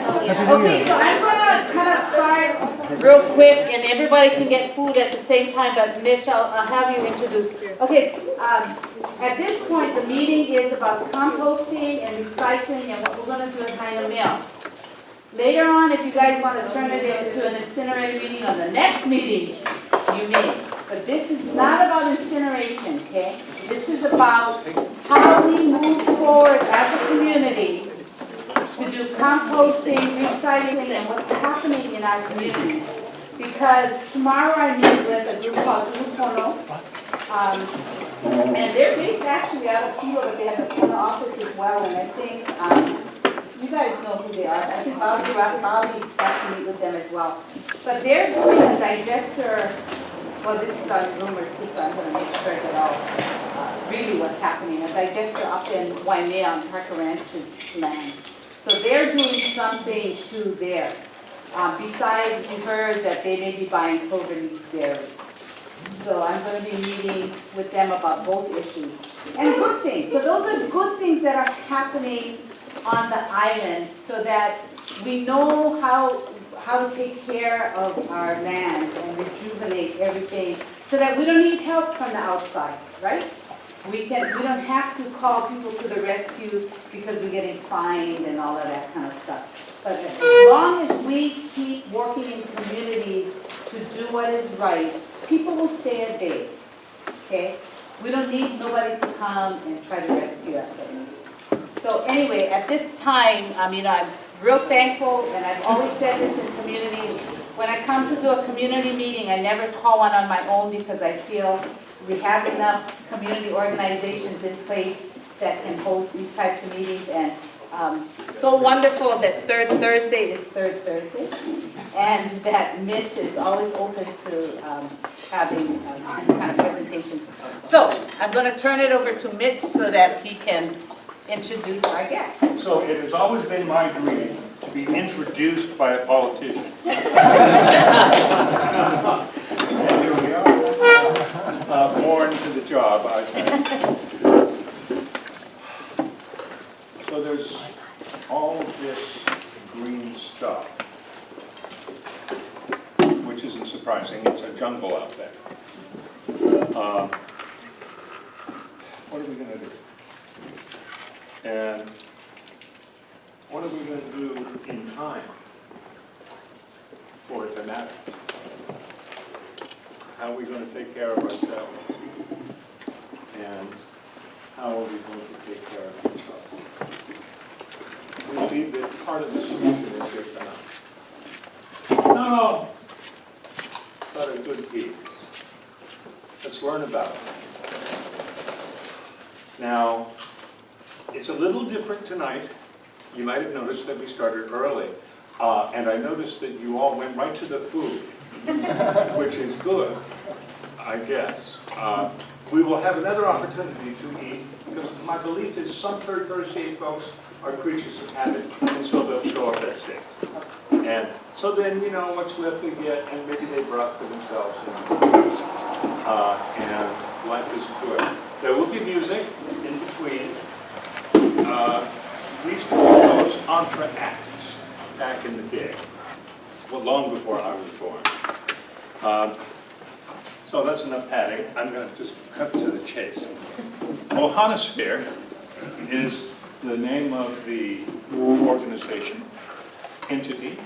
Okay, so I'm gonna kind of start real quick, and everybody can get food at the same time, but Mitch, I'll have you introduce. Okay, at this point, the meeting is about composting and recycling and what we're gonna do at Hilo Mill. Later on, if you guys want to turn it into an incinerator meeting on the next meeting, you may. But this is not about incineration, okay? This is about how we move forward as a community to do composting, recycling, and what's happening in our community. Because tomorrow I meet with a group called Honoka'a, and they're based actually out of Hilo, but they have a Kona office as well, and I think, you guys know who they are. I think Bobby got to meet with them as well. But they're doing a digester, well, this is on rumors too, so I'm going to make sure that all really what's happening. A digester up in Waimea on Parker Ranch's land. So they're doing something to there. Besides, we heard that they may be buying Cloverleaf dairy. So I'm going to be meeting with them about both issues. And good things. So those are good things that are happening on the island so that we know how to take care of our land and rejuvenate everything so that we don't need help from the outside, right? We don't have to call people to the rescue because we're getting fined and all of that kind of stuff. But as long as we keep working in communities to do what is right, people will stay at bay, okay? We don't need nobody to come and try to rescue us. So anyway, at this time, I'm real thankful, and I've always said this in communities. When I come to do a community meeting, I never call one on my own because I feel we have enough community organizations in place that can host these types of meetings. And so wonderful that third Thursday is third Thursday, and that Mitch is always open to having these kind of presentations. So I'm going to turn it over to Mitch so that he can introduce our guest. So it has always been my dream to be introduced by a politician. And here we are, born to the job, I say. So there's all this green stuff, which isn't surprising. It's a jungle out there. What are we going to do? And what are we going to do in time for it to matter? How are we going to take care of ourselves? And how are we going to take care of each other? We believe that part of the solution is just enough. No, but a good piece. Let's learn about it. Now, it's a little different tonight. You might have noticed that we started early. And I noticed that you all went right to the food, which is good, I guess. We will have another opportunity to eat, because my belief is some third Thursday folks are creatures of habit, and so they'll show up at 6. And so then, you know, what's left they get, and maybe they brought for themselves, and life is good. There will be music in between. We used to call those entr'actes back in the day, well, long before I was born. So that's enough padding. I'm going to just cut to the chase. Ohanasphere is the name of the organization, entity,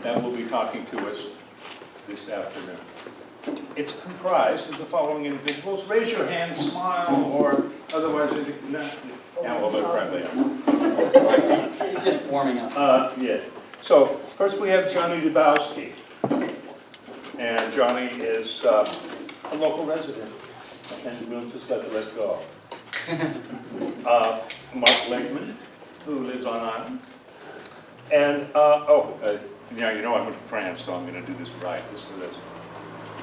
that will be talking to us this afternoon. It's comprised of the following individuals. Raise your hand, smile, or otherwise yeah, well, they're friendly. It's just warming up. Yeah. So first we have Johnny Dubowski. And Johnny is a local resident. And we'll just let the rest go. Mark Lakeman, who lives on island. And, yeah, you know I went to France, so I'm going to do this right. This is it.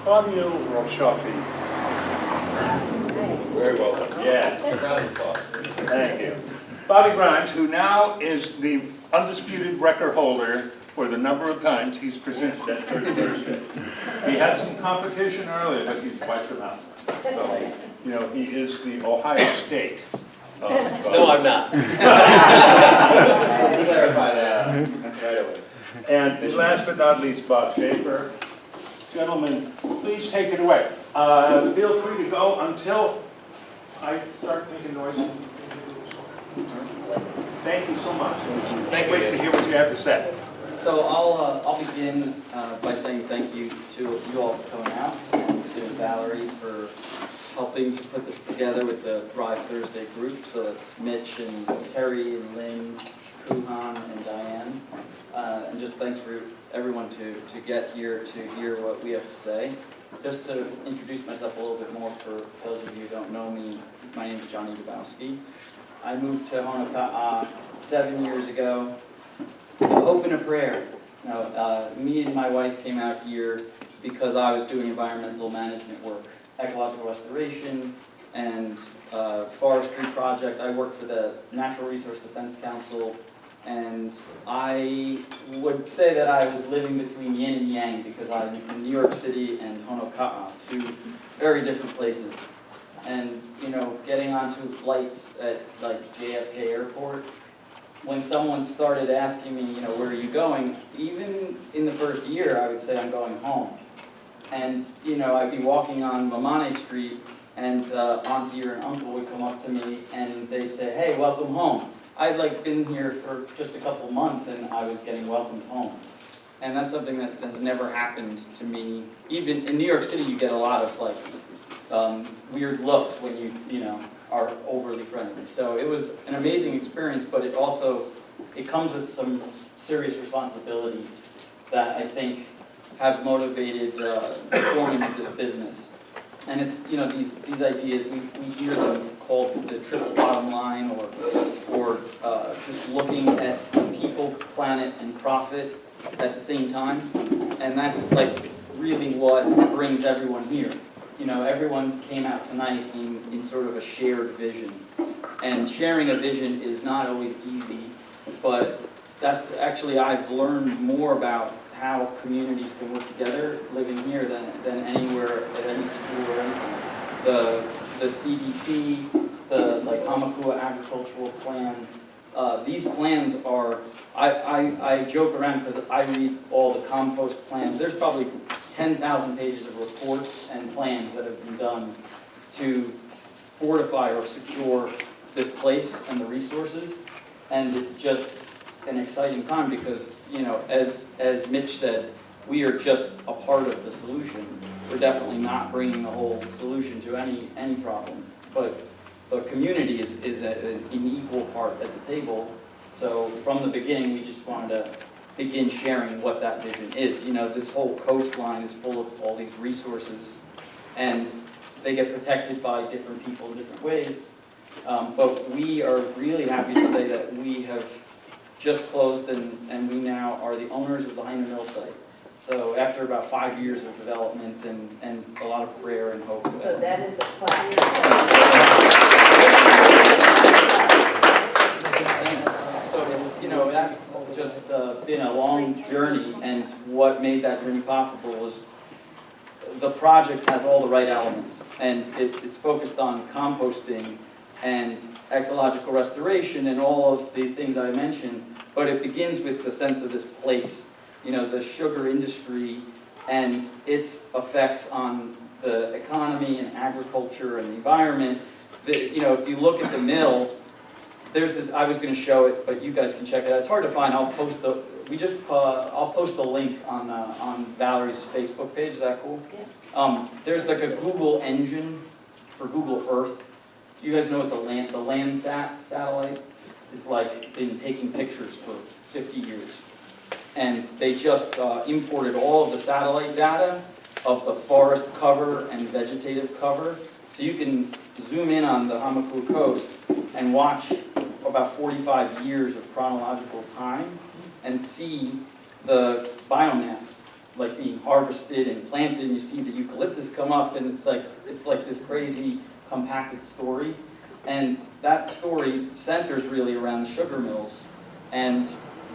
Fabio Roscioffi. Very well done. Yes. Thank you. Bobby Grimes, who now is the undisputed record holder for the number of times he's presented at Third Thursday. He had some competition earlier, but he's wiped him out. So, you know, he is the Ohio State. No, I'm not. Clarify that. And last but not least, Bob Schaefer. Gentlemen, please take it away. Feel free to go until I start making noise. Thank you so much. Can't wait to hear what you have to say. So I'll begin by saying thank you to you all for coming out, and to Valerie for helping to put this together with the Thrive Thursday group. So that's Mitch and Terry and Lynn, Kuhan and Diane. And just thanks for everyone to get here to hear what we have to say. Just to introduce myself a little bit more for those of you who don't know me, my name is Johnny Dabowski. I moved to Honoka'a 7 years ago. Open a prayer. Now, me and my wife came out here because I was doing environmental management work, ecological restoration, and forestry project. I worked for the Natural Resource Defense Council, and I would say that I was living between yin and yang because I'm in New York City and Honoka'a, two very different places. And, you know, getting onto flights at like JFK Airport, when someone started asking me, you know, where are you going? Even in the first year, I would say I'm going home. And, you know, I'd be walking on Mamane Street, and auntie or an uncle would come up to me and they'd say, hey, welcome home. I'd like been here for just a couple months and I was getting welcomed home. And that's something that has never happened to me. Even in New York City, you get a lot of like weird looks when you know, are overly friendly. So it was an amazing experience, but it comes with some serious responsibilities that I think have motivated forming this business. And it's, you know, these ideas, we hear them called the triple bottom line, or just looking at people, planet, and profit at the same time. And that's like really what brings everyone here. You know, everyone came out tonight in sort of a shared vision. And sharing a vision is not always easy, but that's actually, I've learned more about how communities can work together living here than anywhere at any school or anything. The CDP, the like Hamakua agricultural plan, these plans are, I joke around because I read all the compost plans. There's probably 10,000 pages of reports and plans that have been done to fortify or secure this place and the resources. And it's just an exciting time because, you know, as Mitch said, we are just a part of the solution. We're definitely not bringing the whole solution to any problem, but the community is an equal part at the table. So from the beginning, we just wanted to begin sharing what that vision is. You know, this whole coastline is full of all these resources, and they get protected by different people in different ways. But we are really happy to say that we have just closed, and we now are the owners of the Hilo Mill site. So after about 5 years of development and a lot of prayer and hope. So that is a plan. So it's, you know, that's just been a long journey, and what made that journey possible was the project has all the right elements, and it's focused on composting and ecological restoration and all of the things I mentioned, but it begins with the sense of this place, you know, the sugar industry and its effects on the economy and agriculture and the environment. You know, if you look at the mill, there's this, I was going to show it, but you guys can check it out. It's hard to find. I'll post I'll post a link on Valerie's Facebook page. Is that cool? Yeah. There's like a Google engine for Google Earth. You guys know what the Landsat satellite is like? Been taking pictures for 50 years, and they just imported all of the satellite data of the forest cover and vegetative cover, so you can zoom in on the Hamakua coast and watch about 45 years of chronological time and see the biomass like being harvested and planted, and you see the eucalyptus come up, and it's like this crazy compacted story. And that story centers really around the sugar mills. And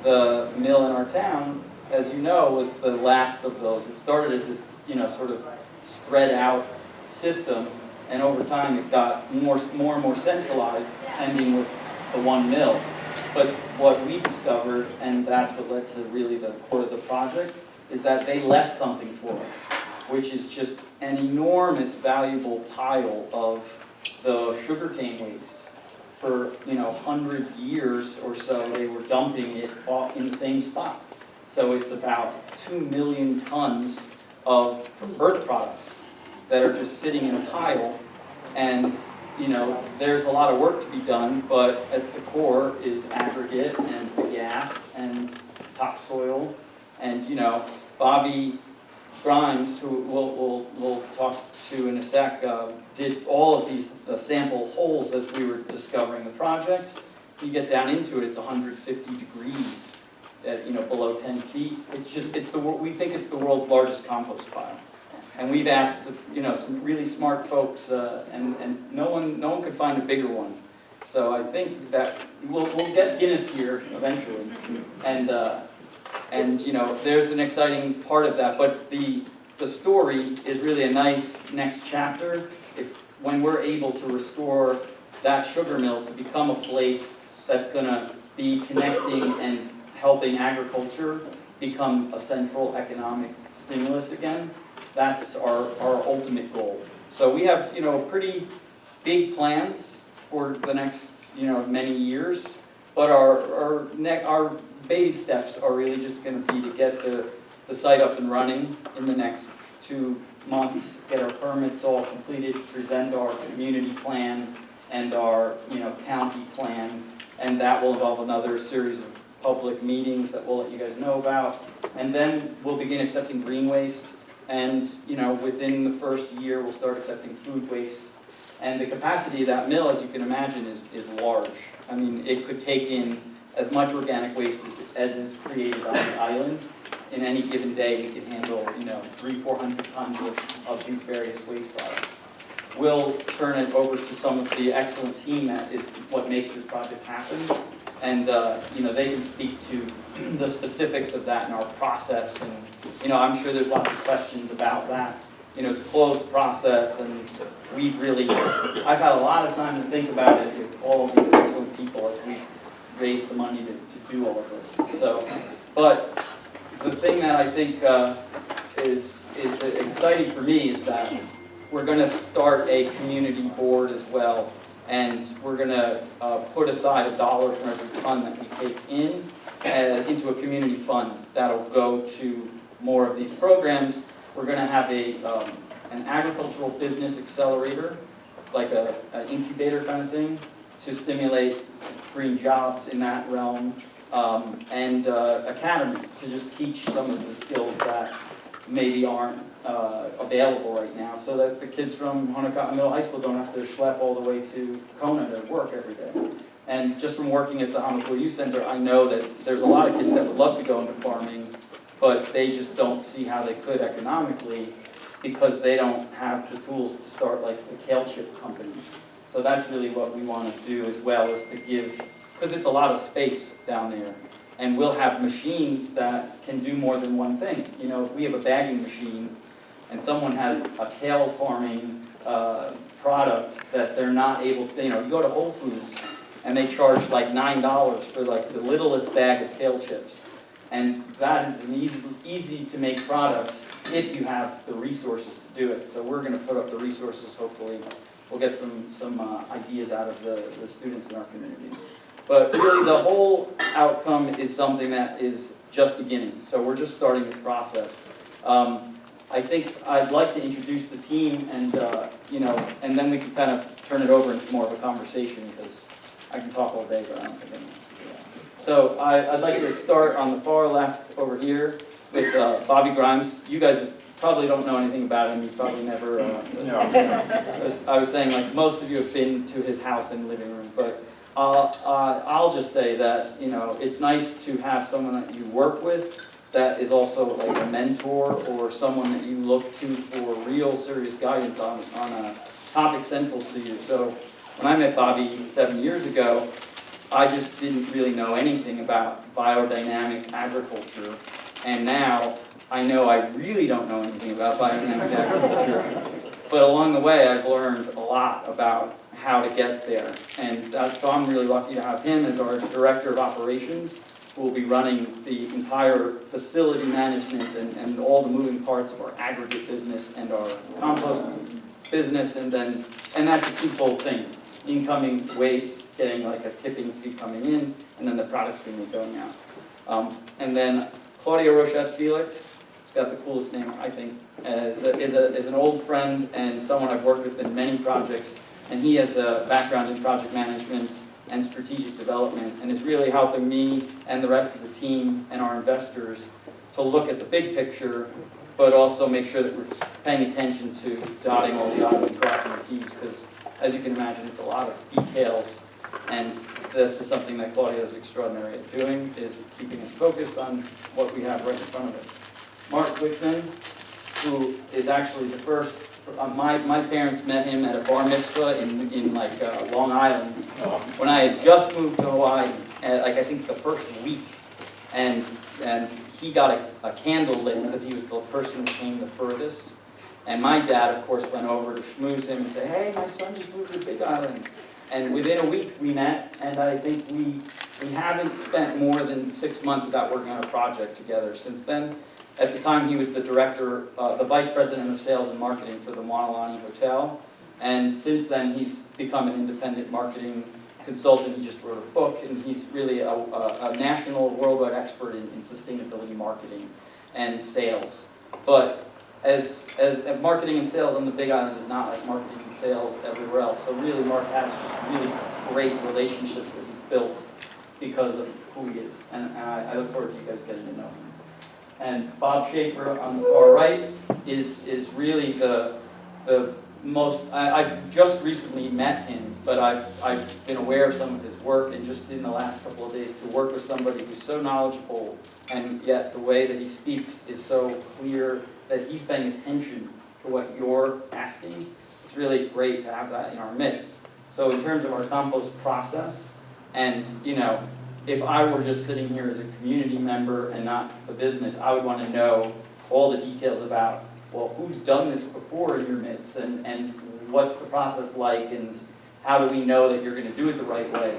the mill in our town, as you know, was the last of those. It started as this, you know, sort of spread out system, and over time it got more and more centralized, ending with the one mill. But what we discovered, and that's what led to really the core of the project, is that they left something for us, which is just an enormous valuable pile of the sugarcane waste. For 100 years or so, they were dumping it off in the same spot. So it's about 2 million tons of earth products that are just sitting in a pile. And there's a lot of work to be done, but at the core is aggregate and gas and topsoil. And Bobby Grimes, who we'll talk to in a sec, did all of these sample holes as we were discovering the project. You get down into it, it's 150 degrees at below 10 feet. We think it's the world's largest compost pile. And we've asked some really smart folks, and no one could find a bigger one. So I think that we'll get Guinness here eventually, and there's an exciting part of that. But the story is really a nice next chapter. When we're able to restore that sugar mill to become a place that's going to be connecting and helping agriculture become a central economic stimulus again. That's our ultimate goal. So we have pretty big plans for the next many years, but our baby steps are really just going to be to get the site up and running in the next 2 months, get our permits all completed, present our community plan and our county plan, and that will involve another series of public meetings that we'll let you guys know about, and then we'll begin accepting green waste. And within the first year, we'll start accepting food waste. And the capacity of that mill, as you can imagine, is large. I mean, it could take in as much organic waste as is created on the island. In any given day, we could handle 300-400 tons of these various waste products. We'll turn it over to some of the excellent team that is what makes this project happen. And they can speak to the specifics of that in our process, and I'm sure there's lots of questions about that. It's a closed process, and I've had a lot of time to think about it with all of these excellent people as we've raised the money to do all of this. So, but the thing that I think is exciting for me is that we're going to start a community board as well. And we're going to put aside $1 from every ton that we take in into a community fund that'll go to more of these programs. We're going to have an agricultural business accelerator, like an incubator kind of thing, to stimulate green jobs in that realm, and academy to just teach some of the skills that maybe aren't available right now, so that the kids from Honoka'a Middle High School don't have to schlep all the way to Kona to work every day. And just from working at the Honoka'a Youth Center, I know that there's a lot of kids that would love to go into farming, but they just don't see how they could economically because they don't have the tools to start like the kale chip company. So that's really what we want to do as well, is to give, because it's a lot of space down there. And we'll have machines that can do more than one thing. If we have a bagging machine and someone has a kale farming product that they're not able to, you go to Whole Foods and they charge like $9 for like the littlest bag of kale chips. And that is an easy to make product if you have the resources to do it. So we're going to put up the resources, hopefully. We'll get some ideas out of the students in our community. But really the whole outcome is something that is just beginning. So we're just starting this process. I think I'd like to introduce the team and then we can kind of turn it over into more of a conversation because I can talk all day, but I don't think anyone wants to do that. So I'd like to start on the far left over here with Bobby Grimes. You guys probably don't know anything about him. You probably never, I was saying like most of you have been to his house and living room, but I'll just say that, it's nice to have someone that you work with that is also like a mentor or someone that you look to for real serious guidance on a topic central to you. So when I met Bobby 7 years ago, I just didn't really know anything about biodynamic agriculture. And now I know I really don't know anything about biodynamic agriculture. But along the way, I've learned a lot about how to get there. And so I'm really lucky to have him as our Director of Operations, who will be running the entire facility management and all the moving parts of our aggregate business and our compost business. And that's a twofold thing. Incoming waste, getting like a tipping fee coming in, and then the products we make going out. And then Claudia Rochette Felix, she's got the coolest name, I think, is an old friend and someone I've worked with in many projects. And he has a background in project management and strategic development, and is really helping me and the rest of the team and our investors to look at the big picture, but also make sure that we're paying attention to dotting all the I's and crossing the T's, because as you can imagine, it's a lot of details, and this is something that Claudia is extraordinary at doing, is keeping us focused on what we have right in front of us. Mark Whitman, who is actually the first, my parents met him at a bar mitzvah in Long Island, when I had just moved to Hawaii, I think the first week, and he got a candle lit because he was the person who came the furthest. And my dad, of course, went over to schmooze him and say, hey, my son just moved to Big Island. And within a week we met, and I think we haven't spent more than 6 months without working on a project together since then. At the time, he was the director, the vice president of sales and marketing for the Moanalani Hotel. And since then, he's become an independent marketing consultant. He just wrote a book, and he's really a national, worldwide expert in sustainability marketing and sales. But as marketing and sales on the Big Island is not like marketing and sales everywhere else. So really, Mark has just really great relationships that he's built because of who he is. And I look forward to you guys getting to know him. And Bob Schaefer on the far right is really the most, I've just recently met him, but I've been aware of some of his work, and just in the last couple of days to work with somebody who's so knowledgeable, and yet the way that he speaks is so clear that he's paying attention to what you're asking. It's really great to have that in our midst. So in terms of our compost process, and if I were just sitting here as a community member and not the business, I would want to know all the details about, well, who's done this before in your midst, and what's the process like, and how do we know that you're going to do it the right way?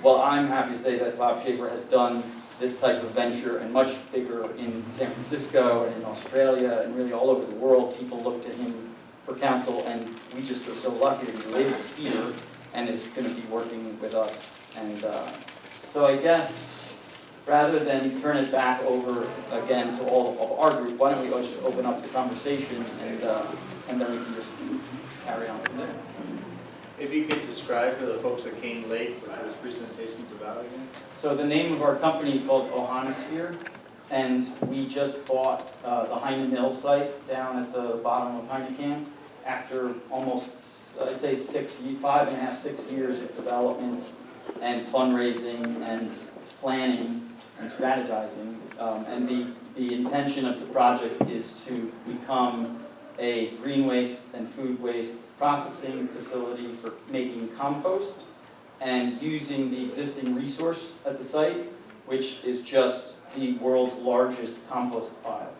Well, I'm happy to say that Bob Schaefer has done this type of venture and much bigger in San Francisco and in Australia and really all over the world. People look to him for counsel, and we just are so lucky that he lives here and is going to be working with us. And so I guess, rather than turn it back over again to all of our group, why don't we just open up the conversation, and then we can just carry on from there. If you could describe for the folks that came late what this presentation's about again? So the name of our company is called Ohanasphere, and we just bought the Hyman Mill site down at the bottom of Heineken after almost, I'd say 5.5, 6 years of development and fundraising and planning and strategizing. And the intention of the project is to become a green waste and food waste processing facility for making compost and using the existing resource at the site, which is just the world's largest compost pile.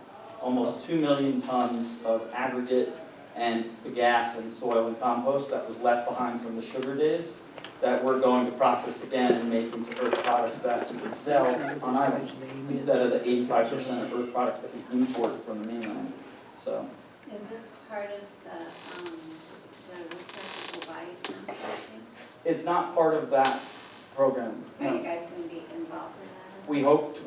Almost 2 million tons of aggregate and gas and soil and compost that was left behind from the sugar days that we're going to process again and make into earth products that we can sell on island instead of the 85% of earth products that we import from the mainland. So. Is this part of the recyclable biocomposting? It's not part of that program. Are you guys going to be involved in that? We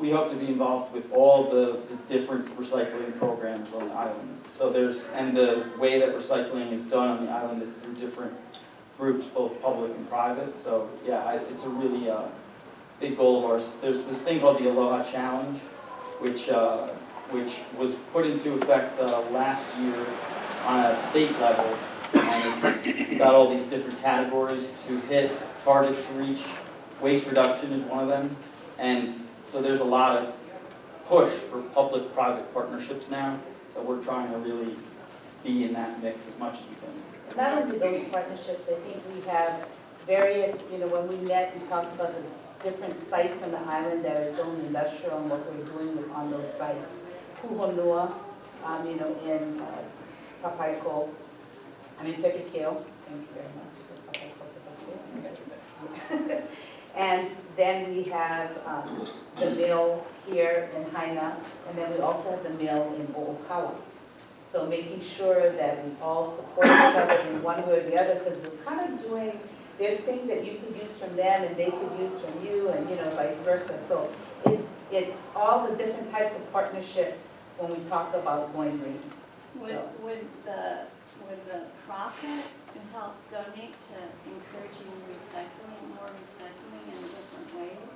hope to be involved with all the different recycling programs on the island. So and the way that recycling is done on the island is through different groups, both public and private. So yeah, it's a really big goal of ours. There's this thing called the Aloha Challenge, which was put into effect last year on a state level, and it's got all these different categories to hit, targets to reach. Waste reduction is one of them, and so there's a lot of push for public-private partnerships now, so we're trying to really be in that mix as much as we can. Not only those partnerships, I think we have various, when we met, we talked about the different sites on the island that are zoned industrial and what we're doing on those sites. Kuhonua, in Papaiako, I'm in Pepikil, thank you very much. And then we have the mill here in Haina, and then we also have the mill in Ohanasphere. So making sure that we all support each other in one way or the other, because we're kind of doing, there's things that you could use from them and they could use from you, and vice versa. So it's all the different types of partnerships when we talk about going green. So. Would the profit help donate to encouraging recycling, more recycling in different ways?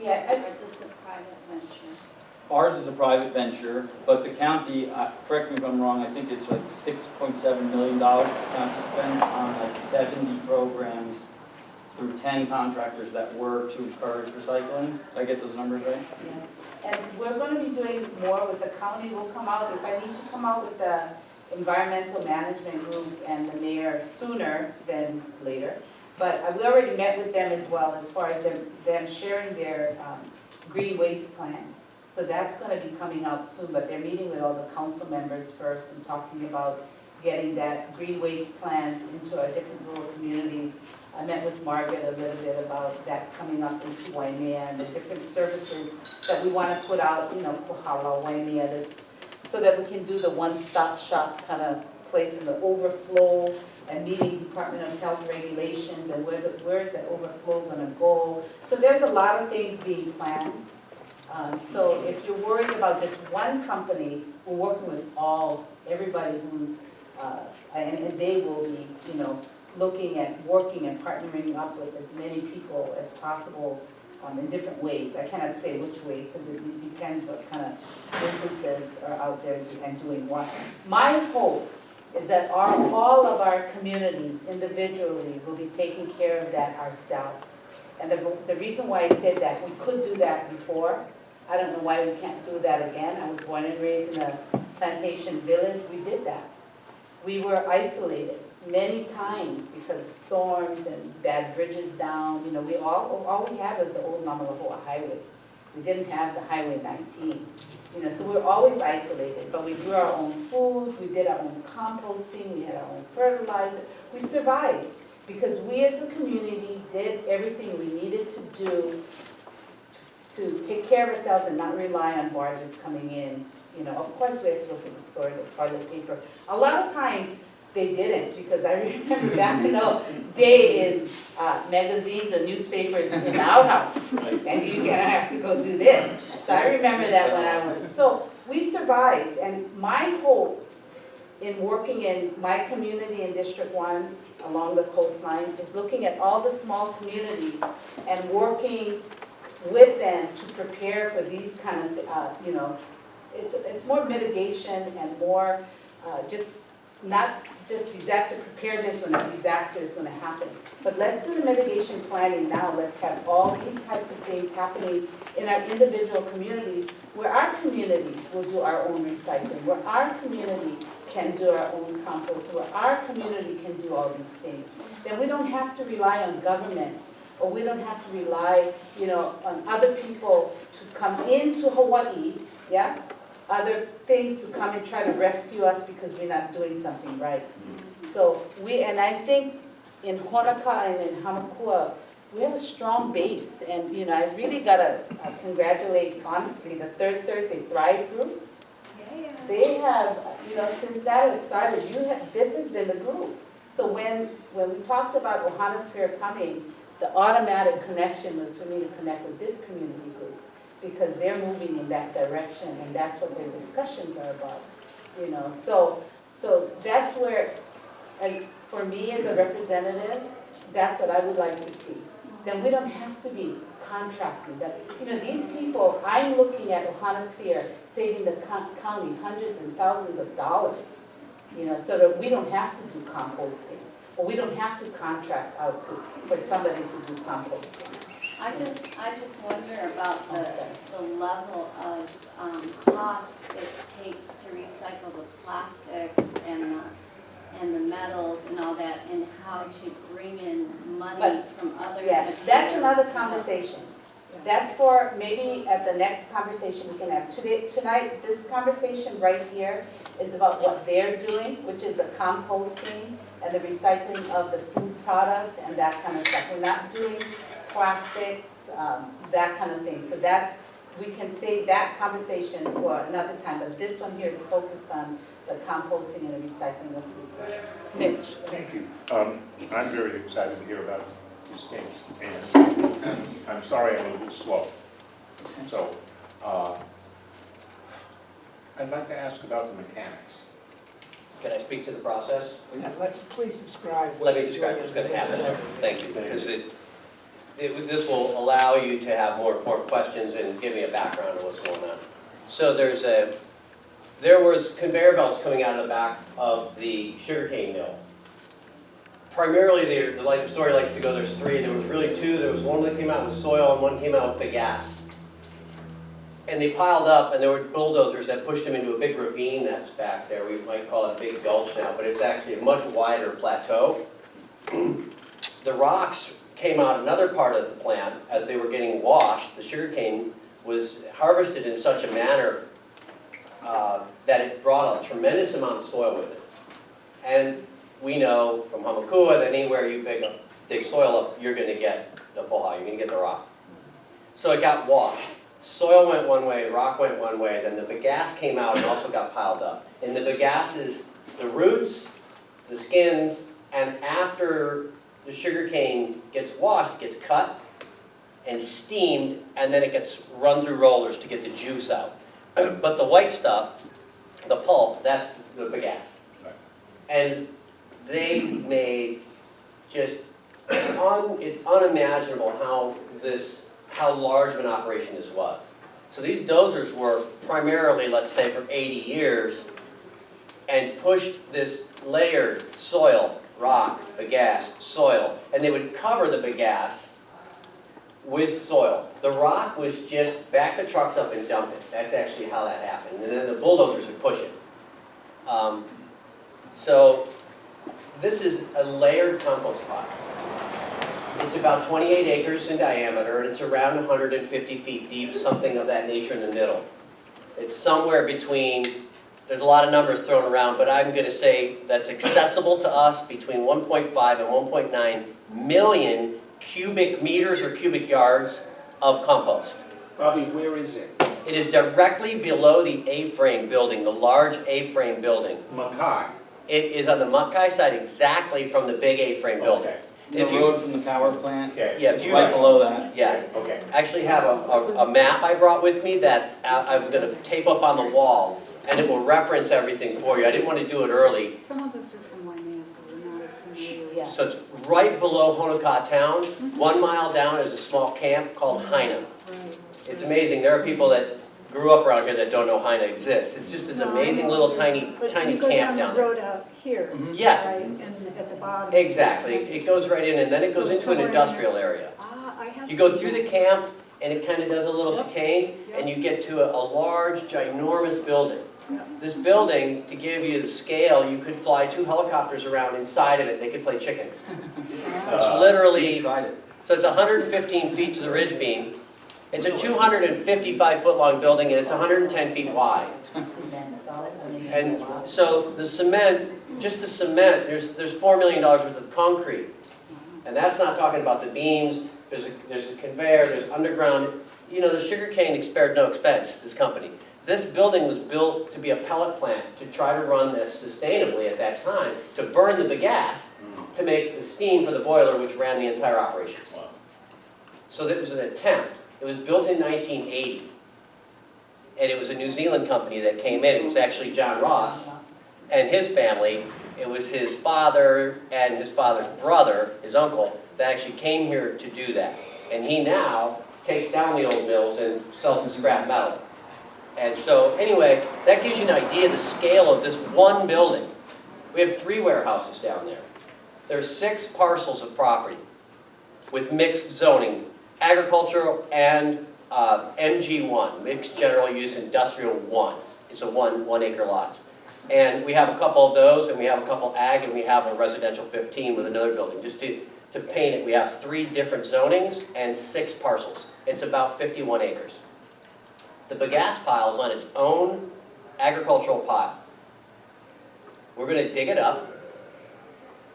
Yeah, Or is this a private venture? Ours is a private venture, but the county, correct me if I'm wrong, I think it's like $6.7 million the county spent on like 70 programs through 10 contractors that work to encourage recycling. Did I get those numbers right? yeah. And we're going to be doing more with the county. We'll come out, if I need to come out with the environmental management group and the mayor sooner than later. But we already met with them as well as far as them sharing their green waste plan. So that's going to be coming out soon, but they're meeting with all the council members first and talking about getting that green waste plans into our different rural communities. I met with Margaret a little bit about that coming up into Waimea and the different services that we want to put out, Kohala, Waimea, so that we can do the one-stop shop kind of place in the overflow and meeting Department of Health regulations and where is that overflow going to go. So there's a lot of things being planned. So if you're worried about just one company, we're working with everybody who's, and they will be, looking at working and partnering up with as many people as possible in different ways. I cannot say which way because it depends what kind of businesses are out there and doing what. My hope is that all of our communities individually will be taking care of that ourselves. And the reason why I said that, we could do that before. I don't know why we can't do that again. I was born and raised in a plantation village. We did that. We were isolated many times because of storms and bad bridges down. All we had was the old Namalahoa Highway. We didn't have the Highway 19. So we were always isolated, but we grew our own food, we did our own composting, we had our own fertilizer. We survived because we as a community did everything we needed to do to take care of ourselves and not rely on barges coming in. Of course we had to go to the store to get toilet paper. A lot of times they didn't, because I remember back in the day magazines or newspapers in the outhouse, and you're gonna have to go do this. So I remember that when I was, so we survived, and my hopes in working in my community in District 1 along the coastline is looking at all the small communities and working with them to prepare for these kind of, it's more mitigation and more not just disaster preparedness when a disaster is going to happen. But let's do the mitigation planning now. Let's have all these types of things happening in our individual communities, where our community will do our own recycling, where our community can do our own compost, where our community can do all these things. Then we don't have to rely on government, or we don't have to rely, on other people to come into Hawaii, yeah? Other things to come and try to rescue us because we're not doing something right. So and I think in Honoka'a and in Hamakua, we have a strong base. And, I really got to congratulate, honestly, the Third Thursday Thrive group. Yeah. They have, since that has started, this has been the group. So when we talked about Ohanasphere coming, the automatic connection was for me to connect with this community group, because they're moving in that direction, and that's what their discussions are about, So that's where, and for me as a representative, that's what I would like to see. Then we don't have to be contracting. These people, I'm looking at Ohanasphere saving the county hundreds and thousands of dollars, so that we don't have to do composting, or we don't have to contract out for somebody to do composting. I just wonder about the level of cost it takes to recycle the plastics and the metals and all that, and how to bring in money from other materials. That's another conversation. That's for maybe at the next conversation we can have. Tonight, this conversation right here is about what they're doing, which is the composting and the recycling of the food product and that kind of stuff. We're not doing plastics, that kind of thing. So that, we can save that conversation for another time, but this one here is focused on the composting and the recycling of food products. Mitch? Thank you. I'm very excited to hear about these things, and I'm sorry I'm a little slow. So, I'd like to ask about the mechanics. Can I speak to the process? Let's please describe. Let me describe what's going to happen there. Thank you. Because this will allow you to have more informed questions and give me a background of what's going on. So there was conveyor belts coming out of the back of the sugarcane mill. Primarily, the story likes to go, there's three. There was really two. There was one that came out with soil and one came out with bagasse. And they piled up, and there were bulldozers that pushed them into a big ravine that's back there. We might call it a big gulch now, but it's actually a much wider plateau. The rocks came out another part of the plant as they were getting washed. The sugarcane was harvested in such a manner that it brought a tremendous amount of soil with it. And we know from Honoka'a that anywhere you dig soil up, you're going to get the poha, you're going to get the rock. So it got washed. Soil went one way, rock went one way, then the bagasse came out and also got piled up. And the bagasse is the roots, the skins, and after the sugarcane gets washed, it gets cut and steamed, and then it gets run through rollers to get the juice out. But the white stuff, the pulp, that's the bagasse. And they made just, it's unimaginable how large of an operation this was. So these dozers were primarily, let's say, for 80 years, and pushed this layered soil, rock, bagasse, soil, and they would cover the bagasse with soil. The rock was just back the trucks up and dump it. That's actually how that happened. And then the bulldozers would push it. So this is a layered compost pile. It's about 28 acres in diameter, and it's around 150 feet deep, something of that nature in the middle. It's somewhere between, there's a lot of numbers thrown around, but I'm going to say that's accessible to us between 1.5 and 1.9 million cubic meters or cubic yards of compost. Bobby, where is it? It is directly below the A-frame building, the large A-frame building. Makai. It is on the Makai side, exactly from the big A-frame building. Okay. The road from the power plant, Okay. Yeah, if you right below that. Yeah. Okay. I actually have a map I brought with me that I'm going to tape up on the wall, and it will reference everything for you. I didn't want to do it early. Some of us are from Waimea, so we're not as familiar. Yeah. So it's right below Honoka'a town. 1 mile down is a small camp called Hilo. Right. It's amazing. There are people that grew up around here that don't know Hilo exists. It's just this amazing little tiny camp But you go down down the there. road out here, Yeah. right, and at the bottom. Exactly. It goes right in, and then it goes So into an somewhere in industrial area. I have. You go seen through the that. camp, and it kind of does a little Yep. chicane, and you get to a large, ginormous building. Yep. This building, to give you the scale, you could fly 2 helicopters around inside of it. They could play chicken. It's You literally, tried it. so it's 115 feet to the ridge beam. It's a 255-foot-long building, and it's 110 feet wide. And so the cement, just the cement, there's $4 million worth of concrete. And that's not talking about the beams. There's a conveyor, there's underground. You know, the sugarcane spared no expense, this company. This building was built to be a pellet plant to try to run this sustainably at that time, to burn the bagasse to make the steam for the boiler, which ran the entire operation. Wow. So that was an attempt. It was built in 1980. And it was a New Zealand company that came in. It was actually John Ross and his family. It was his father and his father's brother, his uncle, that actually came here to do that. And he now takes down the old mills and sells the scrap metal. And so anyway, that gives you an idea of the scale of this one building. We have 3 warehouses down there. There's 6 parcels of property with mixed zoning, agricultural and MG1, mixed general use industrial 1. It's a one acre lots. And we have a couple of those, and we have a couple ag, and we have a residential 15 with another building. Just to paint it, we have 3 different zonings and 6 parcels. It's about 51 acres. The bagasse pile is on its own agricultural pile. We're gonna dig it up,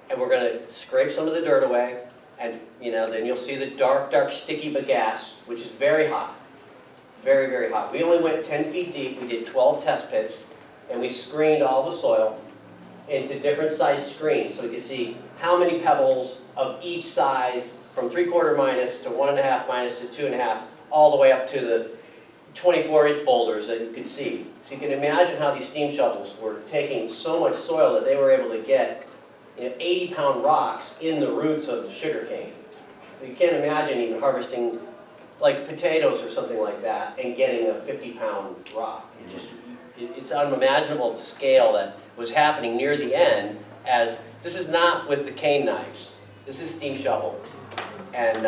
and we're gonna scrape some of the dirt away, and then you'll see the dark, sticky bagasse, which is very hot. Very, very hot. We only went 10 feet deep. We did 12 test pits, and we screened all the soil into different size screens, so you can see how many pebbles of each size, from 3/4 minus to 1.5 minus to 2.5, all the way up to the 24-inch boulders that you could see. So you can imagine how these steam shovels were taking so much soil that they were able to get 80-pound rocks in the roots of the sugarcane. So you can't imagine even harvesting like potatoes or something like that and getting a 50-pound rock. It's unimaginable the scale that was happening near the end, as this is not with the cane knives. This is steam shovel. And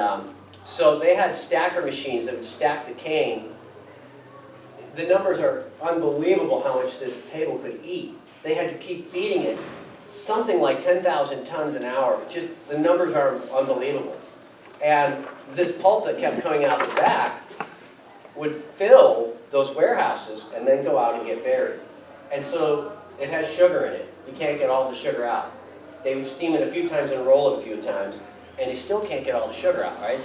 so they had stacker machines that would stack the cane. The numbers are unbelievable how much this table could eat. They had to keep feeding it something like 10,000 tons an hour. Just the numbers are unbelievable. And this pulp that kept coming out the back would fill those warehouses and then go out and get buried. And so it has sugar in it. You can't get all the sugar out. They would steam it a few times and roll it a few times, and you still can't get all the sugar out, right?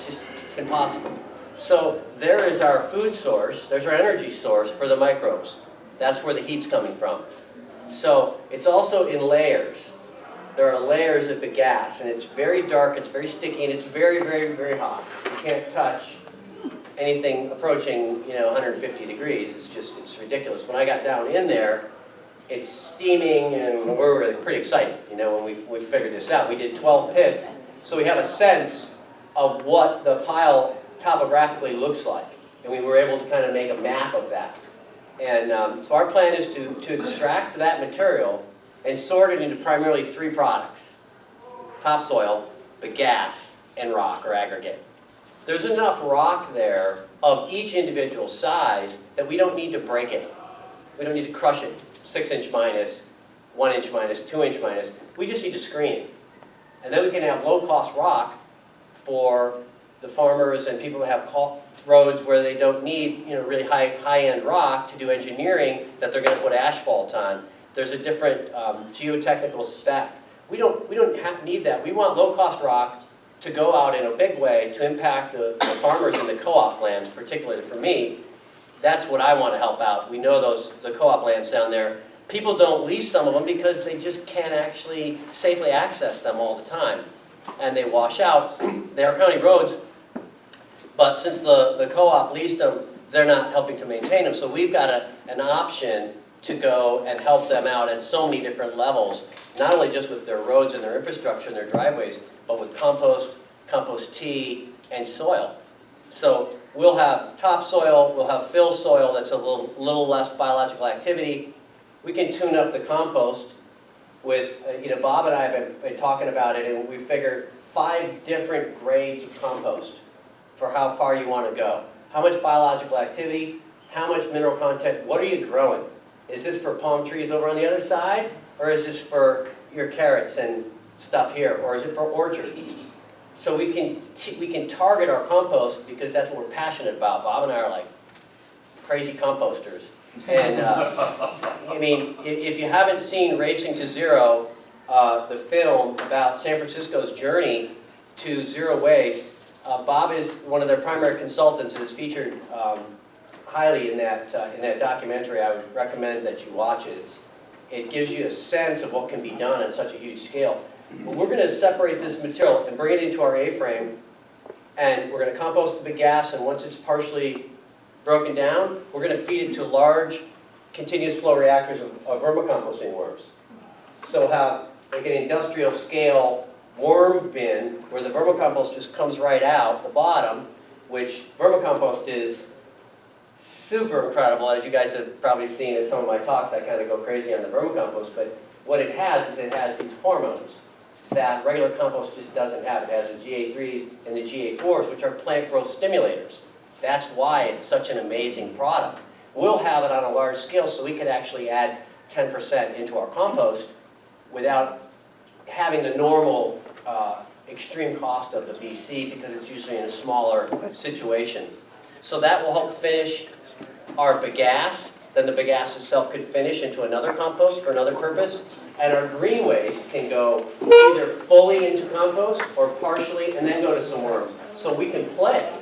It's impossible. So there is our food source. There's our energy source for the microbes. That's where the heat's coming from. So it's also in layers. There are layers of bagasse, and it's very dark, it's very sticky, and it's very, very, very hot. You can't touch anything approaching 150 degrees. It's ridiculous. When I got down in there, it's steaming, and we're really pretty excited, when we figured this out. We did 12 pits, so we have a sense of what the pile topographically looks like, and we were able to kind of make a map of that. And so our plan is to extract that material and sort it into primarily 3 products: topsoil, bagasse, and rock or aggregate. There's enough rock there of each individual size that we don't need to break it. We don't need to crush it, 6-inch minus, 1-inch minus, 2-inch minus. We just need to screen it. And then we can have low-cost rock for the farmers and people who have roads where they don't need really high-end rock to do engineering that they're going to put asphalt on. There's a different geotechnical spec. We don't need that. We want low-cost rock to go out in a big way to impact the farmers in the co-op lands, particularly for me. That's what I want to help out. We know the co-op lands down there. People don't lease some of them because they just can't actually safely access them all the time. And they wash out. They are county roads, but since the co-op leased them, they're not helping to maintain them. So we've got an option to go and help them out at so many different levels, not only just with their roads and their infrastructure and their driveways, but with compost, compost tea, and soil. So we'll have topsoil, we'll have fill soil that's a little less biological activity. We can tune up the compost with, Bob and I have been talking about it, and we figured 5 different grades of compost for how far you want to go. How much biological activity, how much mineral content, what are you growing? Is this for palm trees over on the other side? Or is this for your carrots and stuff here? Or is it for orchard? So we can target our compost because that's what we're passionate about. Bob and I are like crazy composters. And if you haven't seen Racing to Zero, the film about San Francisco's journey to zero waste, Bob is one of their primary consultants and is featured highly in that documentary. I would recommend that you watch it. It gives you a sense of what can be done on such a huge scale. But we're going to separate this material and bring it into our A-frame, and we're going to compost the bagasse, and once it's partially broken down, we're going to feed it to large continuous flow reactors of vermicomposting worms. So we'll have like an industrial scale worm bin where the vermicompost just comes right out the bottom, which vermicompost is super incredible. As you guys have probably seen in some of my talks, I kind of go crazy on the vermicompost, but what it has is it has these hormones that regular compost just doesn't have. It has the GA3s and the GA4s, which are plant growth stimulators. That's why it's such an amazing product. We'll have it on a large scale, so we could actually add 10% into our compost without having the normal extreme cost of the VC, because it's usually in a smaller situation. So that will help finish our bagasse. then the bagasse itself could finish into another compost for another purpose. And our green waste can go either fully into compost or partially and then go to some worms. So we can play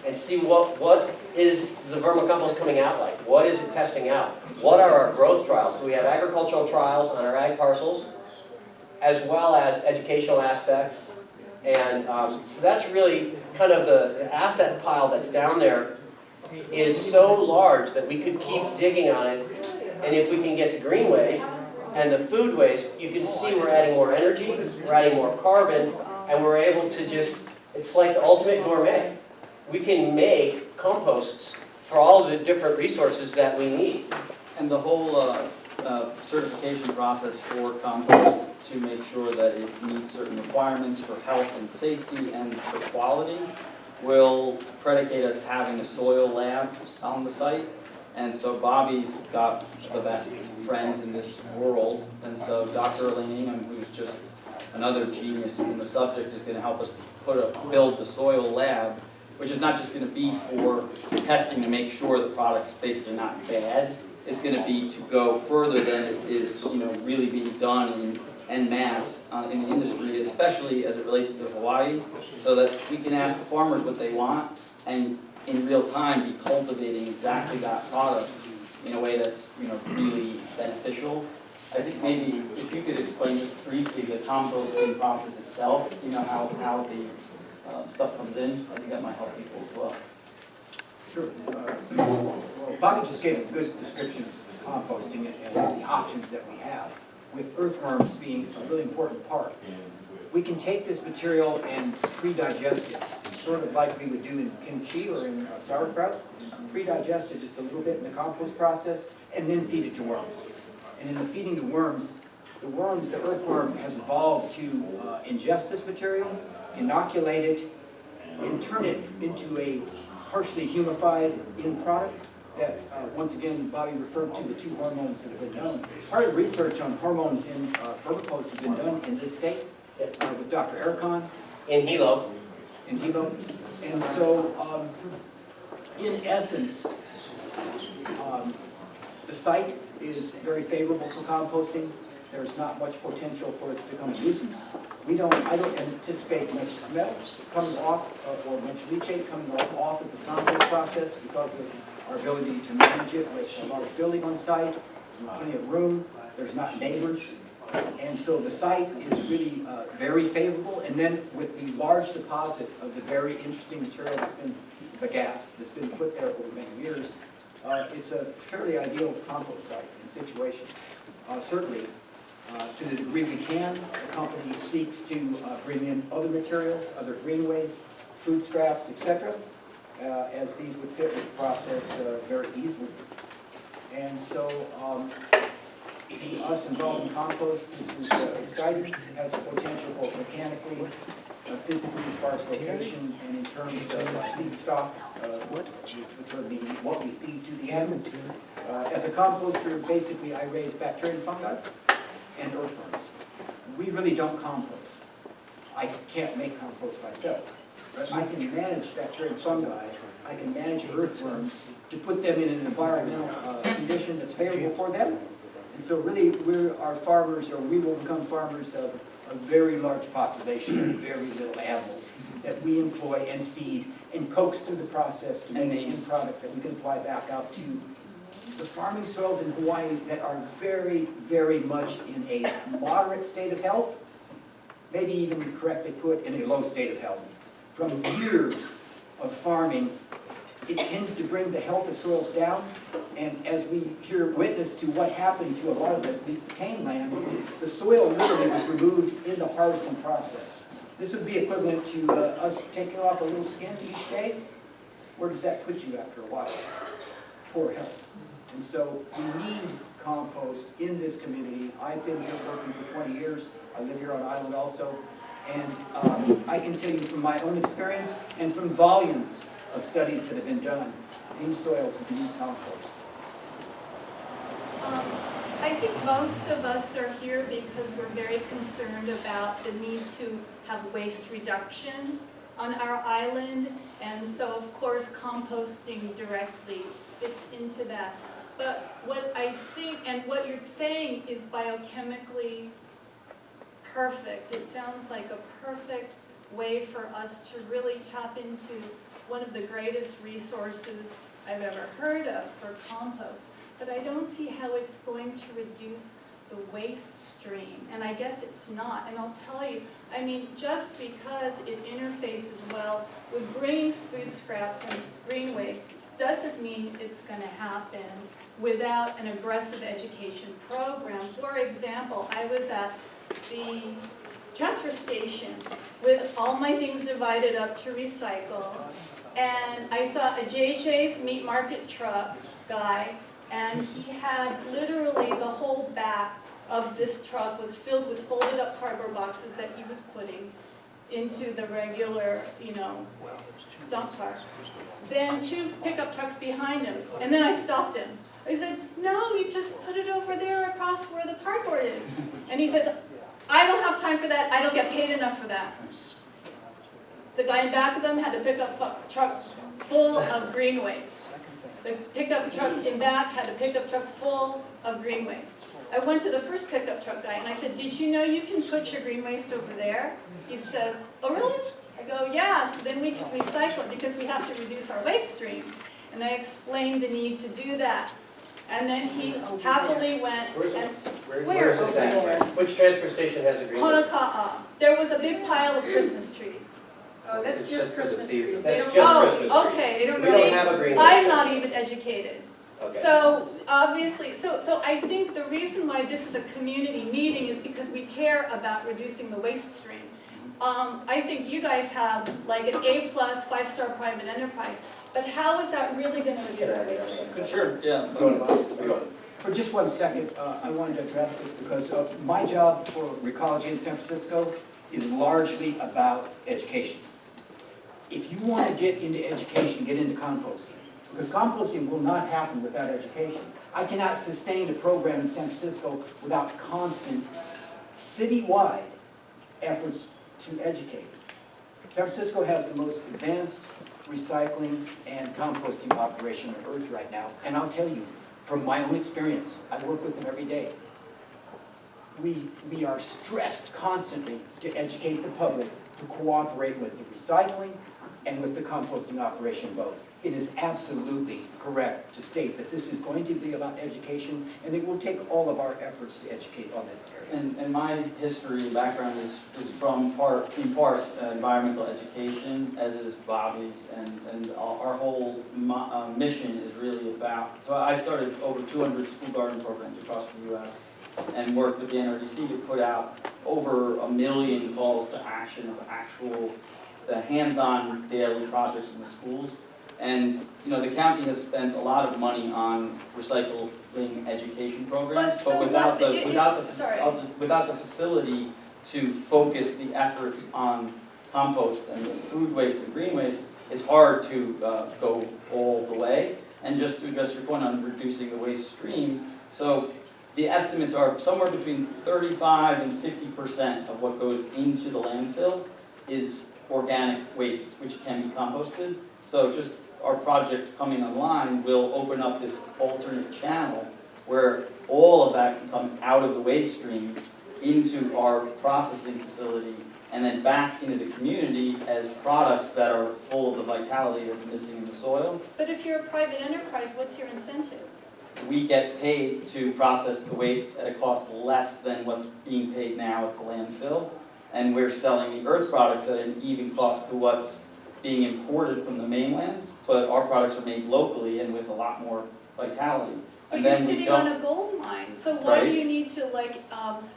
and see what is the vermicompost coming out like? What is it testing out? What are our growth trials? So we have agricultural trials on our ag parcels, as well as educational aspects. And so that's really kind of the asset pile that's down there is so large that we could keep digging on it. And if we can get the green waste and the food waste, you can see we're adding more energy, we're adding more carbon, and we're able to just, it's like the ultimate gourmet. We can make composts for all the different resources that we need. And the whole certification process for compost to make sure that it meets certain requirements for health and safety and for quality will predicate us having a soil lab on the site. And so Bobby's got the best friends in this world. And so Dr. Elaine Ingham, who's just another genius in the subject, is going to help us build the soil lab, which is not just going to be for testing to make sure the product's basically not bad. It's going to be to go further than it is, really being done en masse in the industry, especially as it relates to Hawaii, so that we can ask the farmers what they want and in real time be cultivating exactly that product in a way that's really beneficial. I think maybe if you could explain just briefly the composting process itself, how the stuff comes in, I think that might help people as well. Sure. Well, Bobby just gave a good description of composting and the options that we have, with earthworms being a really important part. We can take this material and pre-digest it, sort of like we would do in kimchi or in sauerkraut. Pre-digest it just a little bit in the compost process, and then feed it to worms. And in the feeding to worms, the earthworm has evolved to ingest this material, inoculate it, and turn it into a partially humified end product that, once again, Bobby referred to the 2 hormones that have been known. Part of the research on hormones in vermicompost has been done in this state with Dr. Ericon. In Hilo. In Hilo. And so, in essence, the site is very favorable for composting. There's not much potential for it to become a nuisance. I don't anticipate much smell coming off or much leachate coming off of this compost process because of our ability to manage it with a large building on site, plenty of room, there's not neighbors. And so the site is really very favorable. And then with the large deposit of the very interesting material that's been, the gas that's been put there over many years, it's a fairly ideal compost site and situation. Certainly, to the degree we can, the company seeks to bring in other materials, other green waste, food scraps, etc., as these would fit with the process very easily. And so, us involved in compost, this is exciting. It has the potential both mechanically, physically as far as location, and in terms of feedstock, which would be what we feed to the animals. As a composter, basically I raise bacteria and fungi and earthworms. We really don't compost. I can't make compost myself. But I can manage bacteria and fungi. I can manage earthworms to put them in an environmental condition that's favorable for them. And so really, we will become farmers of a very large population of very little animals that we employ and feed and coax through the process to make an end product that we can apply back out to the farming soils in Hawaii that are very, very much in a moderate state of health, maybe even correctly put in a low state of health. From years of farming, it tends to bring the health of soils down, and as we hear witness to what happened to a lot of at least the cane land, the soil literally was removed in the harvesting process. This would be equivalent to us taking off a little skin each day. Where does that put you after a while? Poor health. And so we need compost in this community. I've been here working for 20 years. I live here on island also. And I can tell you from my own experience and from volumes of studies that have been done, these soils need compost. I think most of us are here because we're very concerned about the need to have waste reduction on our island. And so, of course, composting directly fits into that. But what I think, and what you're saying is biochemically perfect. It sounds like a perfect way for us to really tap into one of the greatest resources I've ever heard of for compost. But I don't see how it's going to reduce the waste stream, and I guess it's not. And I'll tell you, I mean, just because it interfaces well with grains, food scraps, and green waste doesn't mean it's going to happen without an aggressive education program. For example, I was at the transfer station with all my things divided up to recycle, and I saw a JJ's meat market truck guy, and he had literally the whole back of this truck was filled with folded up cardboard boxes that he was putting into the regular, dump trucks. Then 2 pickup trucks behind him, and then I stopped him. I said, no, you just put it over there across where the cardboard is. And he says, I don't have time for that, I don't get paid enough for that. The guy in back of them had a pickup truck full of green waste. The pickup truck in back had a pickup truck full of green waste. I went to the first pickup truck guy and I said, did you know you can put your green waste over there? He said, oh really? I go, yeah, so then we can recycle it because we have to reduce our waste stream. And I explained the need to do that. And then he happily went and, Where is this at? Which transfer station has a green? Honoka'a. There was a big pile of Christmas trees. Oh, that's just Christmas trees. That's They just don't- Christmas trees. Oh, okay. They don't We don't See, have a green I'm waste. not even educated. Okay. So obviously, so I think the reason why this is a community meeting is because we care about reducing the waste stream. I think you guys have like an A+, 5-star private enterprise, but how is that really going to reduce the waste stream? Sure, yeah. For just 1 second, I wanted to address this because my job for Recology in San Francisco is largely about education. If you want to get into education, get into composting. Because composting will not happen without education. I cannot sustain a program in San Francisco without constant, citywide efforts to educate. San Francisco has the most advanced recycling and composting operation on earth right now. And I'll tell you, from my own experience, I work with them every day. We are stressed constantly to educate the public to cooperate with the recycling and with the composting operation both. It is absolutely correct to state that this is going to be about education, and it will take all of our efforts to educate on this area. And my history and background is from in part environmental education, as is Bobby's, and our whole mission is really about, so I started over 200 school garden programs across the U.S. and worked with the NRDC to put out over 1 million calls to action of actual hands-on daily projects in the schools. And, the county has spent a lot of money on recycling education programs, But so without what- without the facility to focus the efforts on compost and the food waste and green waste, it's hard to go all the way. And just to address your point on reducing the waste stream, so the estimates are somewhere between 35 and 50% of what goes into the landfill is organic waste, which can be composted. So just our project coming online will open up this alternate channel where all of that can come out of the waste stream into our processing facility and then back into the community as products that are full of the vitality that's missing in the soil. But if you're a private enterprise, what's your incentive? We get paid to process the waste at a cost less than what's being paid now at the landfill. And we're selling the earth products at an even cost to what's being imported from the mainland, but our products are made locally and with a lot more vitality. But And you're then we sitting on don't, a gold mine, so why do Right. you need to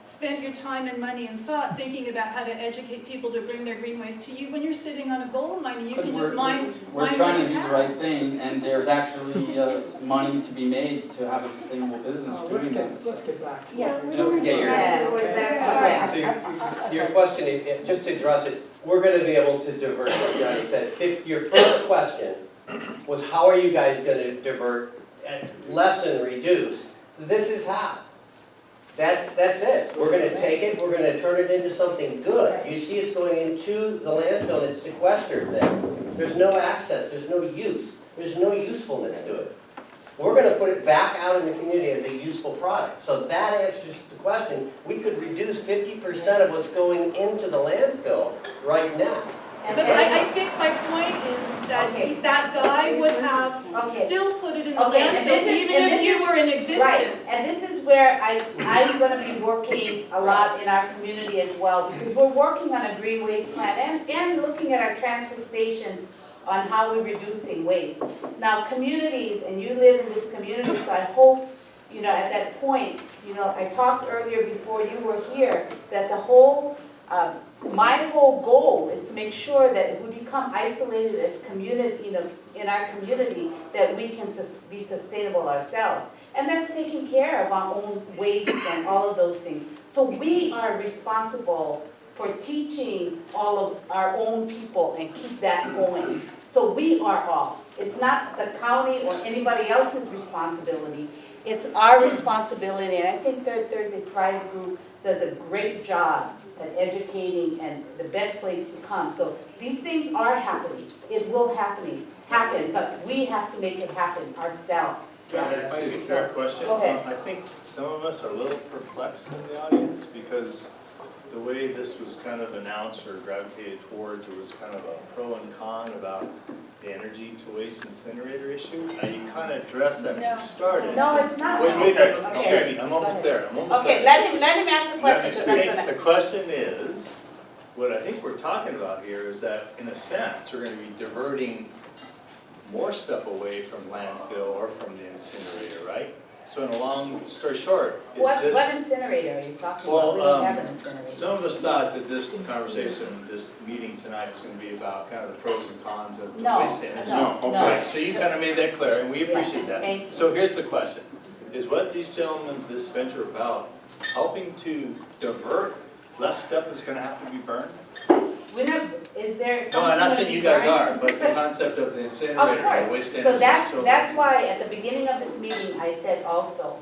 spend your time and money and thought thinking about how to educate people to bring their green waste to you when you're sitting on a gold mine and you because can just mine we're what trying to you do the have? right thing, and there's actually money to be made to have a sustainable business doing that. Let's get back to Yeah. it. So your question, just to address it, we're going to be able to divert, like Johnny said. Your first question was, how are you guys going to divert, and lessen, reduce? This is how. That's it. We're going to take it, we're going to turn it into something good. You see it's going into the landfill, it's sequestered there. There's no access, there's no use, there's no usefulness to it. we're gonna put it back out in the community as a useful product. So that answers the question. We could reduce 50% of what's going into the landfill right now. But I think my point is that Okay. that guy would have Okay. still put it in the Okay, and this landfill, is- even and if this you is- were in existence. Right, and this is where I'm gonna be working a lot in our community as well, because we're working on a green waste plan and looking at our transfer stations on how we're reducing waste. Now, communities, and you live in this community, so I hope, at that point, I talked earlier before you were here, that the whole, my whole goal is to make sure that if we become isolated as community, in our community, that we can be sustainable ourselves. And that's taking care of our own waste and all of those things. So we are responsible for teaching all of our own people and keep that going. So we are all. It's not the county or anybody else's responsibility. It's our responsibility, and I think Third Thursday Pride Group does a great job at educating and the best place to come. So these things are happening. It will happen, but we have to make it happen ourselves. Can I ask you a fair question? Go ahead. I think some of us are a little perplexed in the audience because the way this was kind of announced or gravitated towards, it was kind of a pro and con about the energy to waste incinerator issue. Now, you kind of addressed that when you started. No, it's not. Wait, Okay. excuse me, I'm almost there, I'm almost there. Okay, let him ask the question, because I'm I think gonna. the question is, what I think we're talking about here is that, in a sense, we're gonna be diverting more stuff away from landfill or from the incinerator, right? So in a long story short, is What this... incinerator are you talking Well, about? We don't have an incinerator. Some of us thought that this conversation, this meeting tonight was gonna be about kind of the pros and cons of the No, waste energy. no, no. Right, so you kind of made that clear, and we Yeah, appreciate that. thank you. So here's the question. Is what these gentlemen, this venture about, helping to divert less stuff that's gonna have to be burned? We're not, is there? No, I'm not something saying you gonna guys be are, burned? but the concept of the Of incinerator and course, waste energy. so that's, is that's why at the beginning of this meeting, I said also,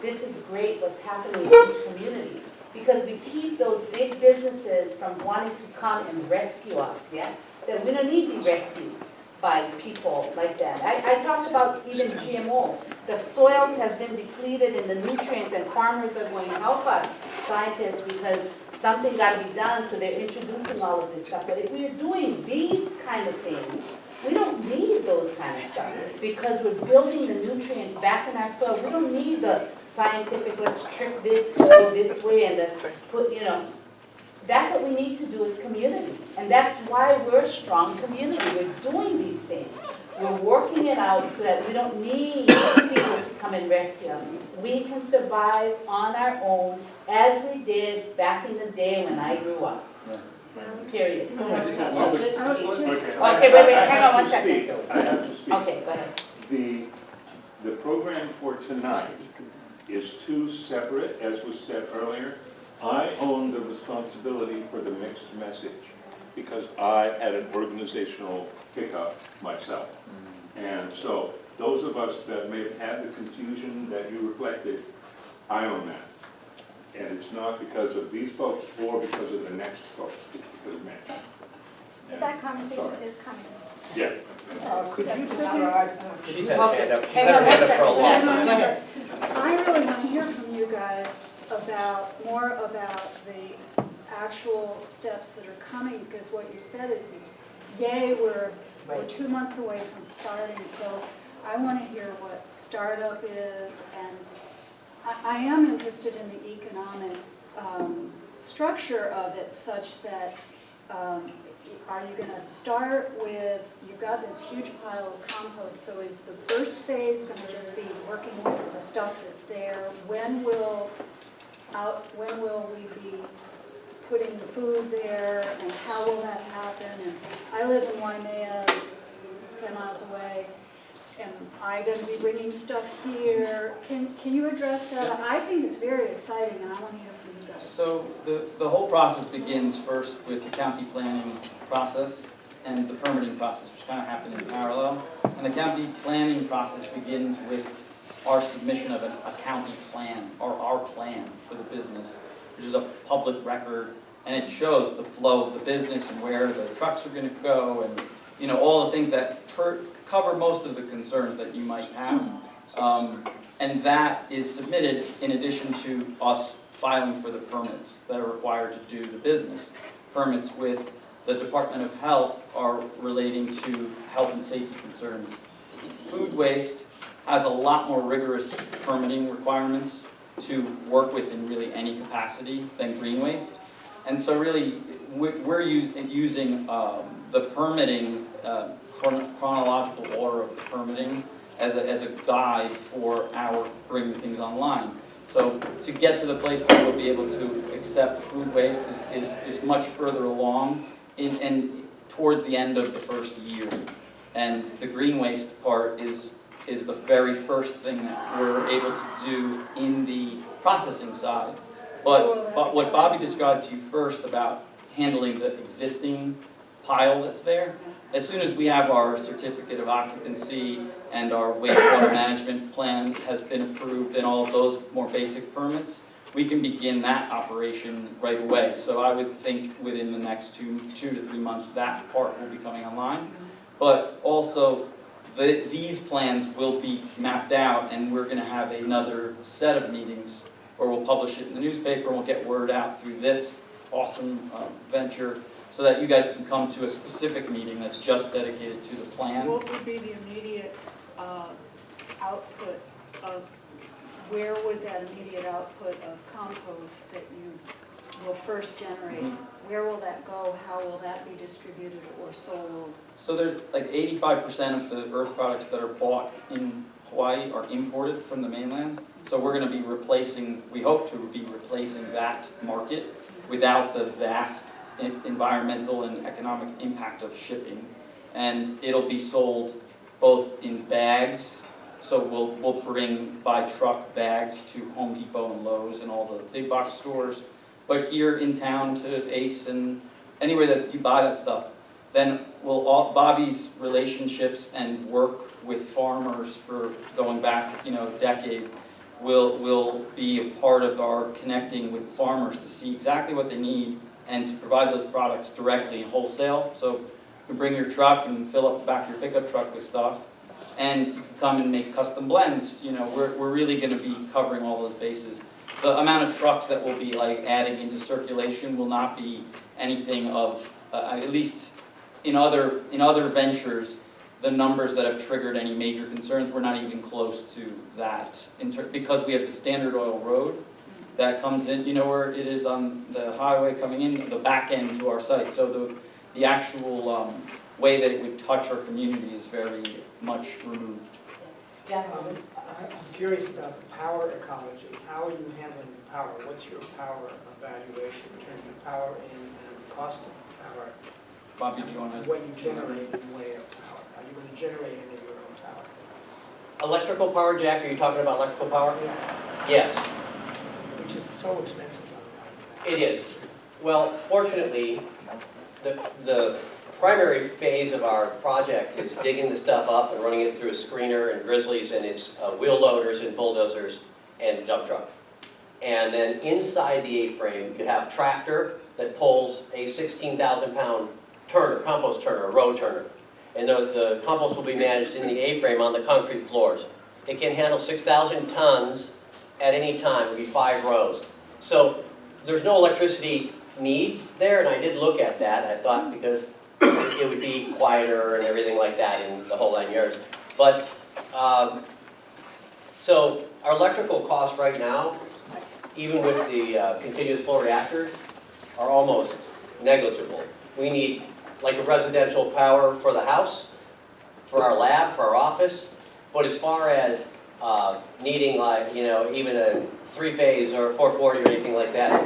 this is great what's happening in each community. Because we keep those big businesses from wanting to come and rescue us, yeah? That we don't need to be rescued by people like that. I talked about even GMO. The soils have been depleted in the nutrients and farmers are going to help us, scientists, because something got to be done, so they're introducing all of this stuff. But if we're doing these kind of things, we don't need those kind of stuff because we're building the nutrients back in our soil. We don't need the scientific, let's trick this, go this way, and let's put, that's what we need to do as community. And that's why we're a strong community. We're doing these things. We're working it out so that we don't need people to come and rescue us. We can survive on our own as we did back in the day when I grew up. Period. I just have one quick- Okay, wait, hang on one second. I have to speak. Okay, go ahead. The program for tonight is two separate, as was said earlier. I own the responsibility for the mixed message because I had an organizational hiccup myself. And so those of us that may have had the confusion that you reflected, I own that. And it's not because of these folks or because of the next folks, it's because of me. And That conversation sorry. is coming. Yeah. She's had her hand up, she's Hang had on her hand one up for a long second. time. Go ahead. I really want to hear from you guys more about the actual steps that are coming, because what you said is yay, we're 2 months away from starting, so I want to hear what startup is, and I am interested in the economic structure of it, such that are you going to start with, you've got this huge pile of compost, so is the first phase going to just be working with the stuff that's there? When will we be putting the food there, and how will that happen? And I live in Waimea, 10 miles away. Am I going to be bringing stuff here? Can you address that? I think it's very exciting, and I want to hear from you guys. So the whole process begins first with the county planning process and the permitting process, which kind of happen in parallel. And the county planning process begins with our submission of a county plan, or our plan for the business, which is a public record, and it shows the flow of the business and where the trucks are going to go, and all the things that cover most of the concerns that you might have. And that is submitted in addition to us filing for the permits that are required to do the business. Permits with the Department of Health are relating to health and safety concerns. Food waste has a lot more rigorous permitting requirements to work with in really any capacity than green waste. And so really, we're using the permitting, chronological order of the permitting as a guide for our bringing things online. So to get to the place where we'll be able to accept food waste is much further along and towards the end of the first year. And the green waste part is the very first thing that we're able to do in the processing side. But what Bobby described to you first about handling the existing pile that's there, as soon as we have our certificate of occupancy and our wastewater management plan has been approved and all of those more basic permits, we can begin that operation right away. So I would think within the next two to 3 months that part will be coming online. But also these plans will be mapped out, and we're going to have another set of meetings where we'll publish it in the newspaper and we'll get word out through this awesome venture so that you guys can come to a specific meeting that's just dedicated to the plan. What would be the immediate output of, where would that immediate output of compost that you will first generate, where will that go, how will that be distributed or sold? So there's like 85% of the earth products that are bought in Hawaii are imported from the mainland. So we're going to be replacing, we hope to be replacing that market without the vast environmental and economic impact of shipping. And it'll be sold both in bags, so we'll bring by truck bags to Home Depot and Lowe's and all the big box stores, but here in town to Ace and anywhere that you buy that stuff. Then Bobby's relationships and work with farmers for going back, a decade will be a part of our connecting with farmers to see exactly what they need and to provide those products directly wholesale. So you can bring your truck and fill up the back of your pickup truck with stuff, and you can come and make custom blends. We're really going to be covering all those bases. The amount of trucks that we'll be adding into circulation will not be anything of, at least in other ventures, the numbers that have triggered any major concerns, we're not even close to that. Because we have the Standard Oil Road that comes in, where it is on the highway coming in, the back end to our site. So the actual way that it would touch our community is very much removed. Gentlemen. I'm curious about the power ecology. How are you handling the power? What's your power evaluation in terms of power and cost of power? Bobby, do you want to? What you generate in way of power? Are you going to generate any of your own power? Electrical power, Jack, are you talking about electrical power? Yeah. Yes, Which is so expensive. it is. Well, fortunately, the primary phase of our project is digging the stuff up and running it through a screener and grizzlies, and it's wheel loaders and bulldozers and dump truck. And then inside the A-frame, you have a tractor that pulls a 16,000-pound turner, compost turner, a row turner. And the compost will be managed in the A-frame on the concrete floors. It can handle 6,000 tons at any time. It'll be 5 rows. So there's no electricity needs there, and I did look at that. I thought because it would be quieter and everything like that in the whole 9 yards. But, so our electrical costs right now, even with the continuous flow reactors, are almost negligible. We need like a residential power for the house, for our lab, for our office. But as far as needing even a 3-phase or a 440 or anything like that,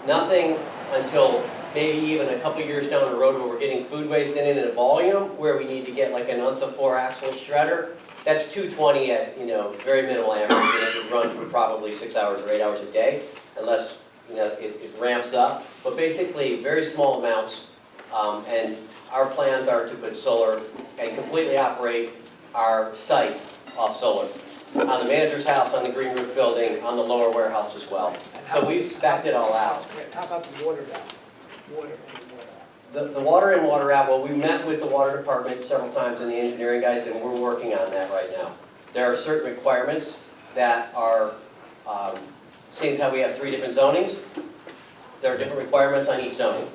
nothing until maybe even a couple years down the road where we're getting food waste in a volume where we need to get like an UNTHA 4-axle shredder. That's 220 at very minimal amperage, and it would run for probably 6 hours or 8 hours a day, unless it ramps up. But basically, very small amounts, and our plans are to put solar and completely operate our site off solar. On the manager's house, on the green roof building, on the lower warehouse as well. So we've spec'd it all out. How about the water balance? Water and water out. The water in, water out, well, we met with the water department several times and the engineering guys, and we're working on that right now. There are certain requirements that are, seeing as how we have 3 different zonings, there are different requirements on each zoning,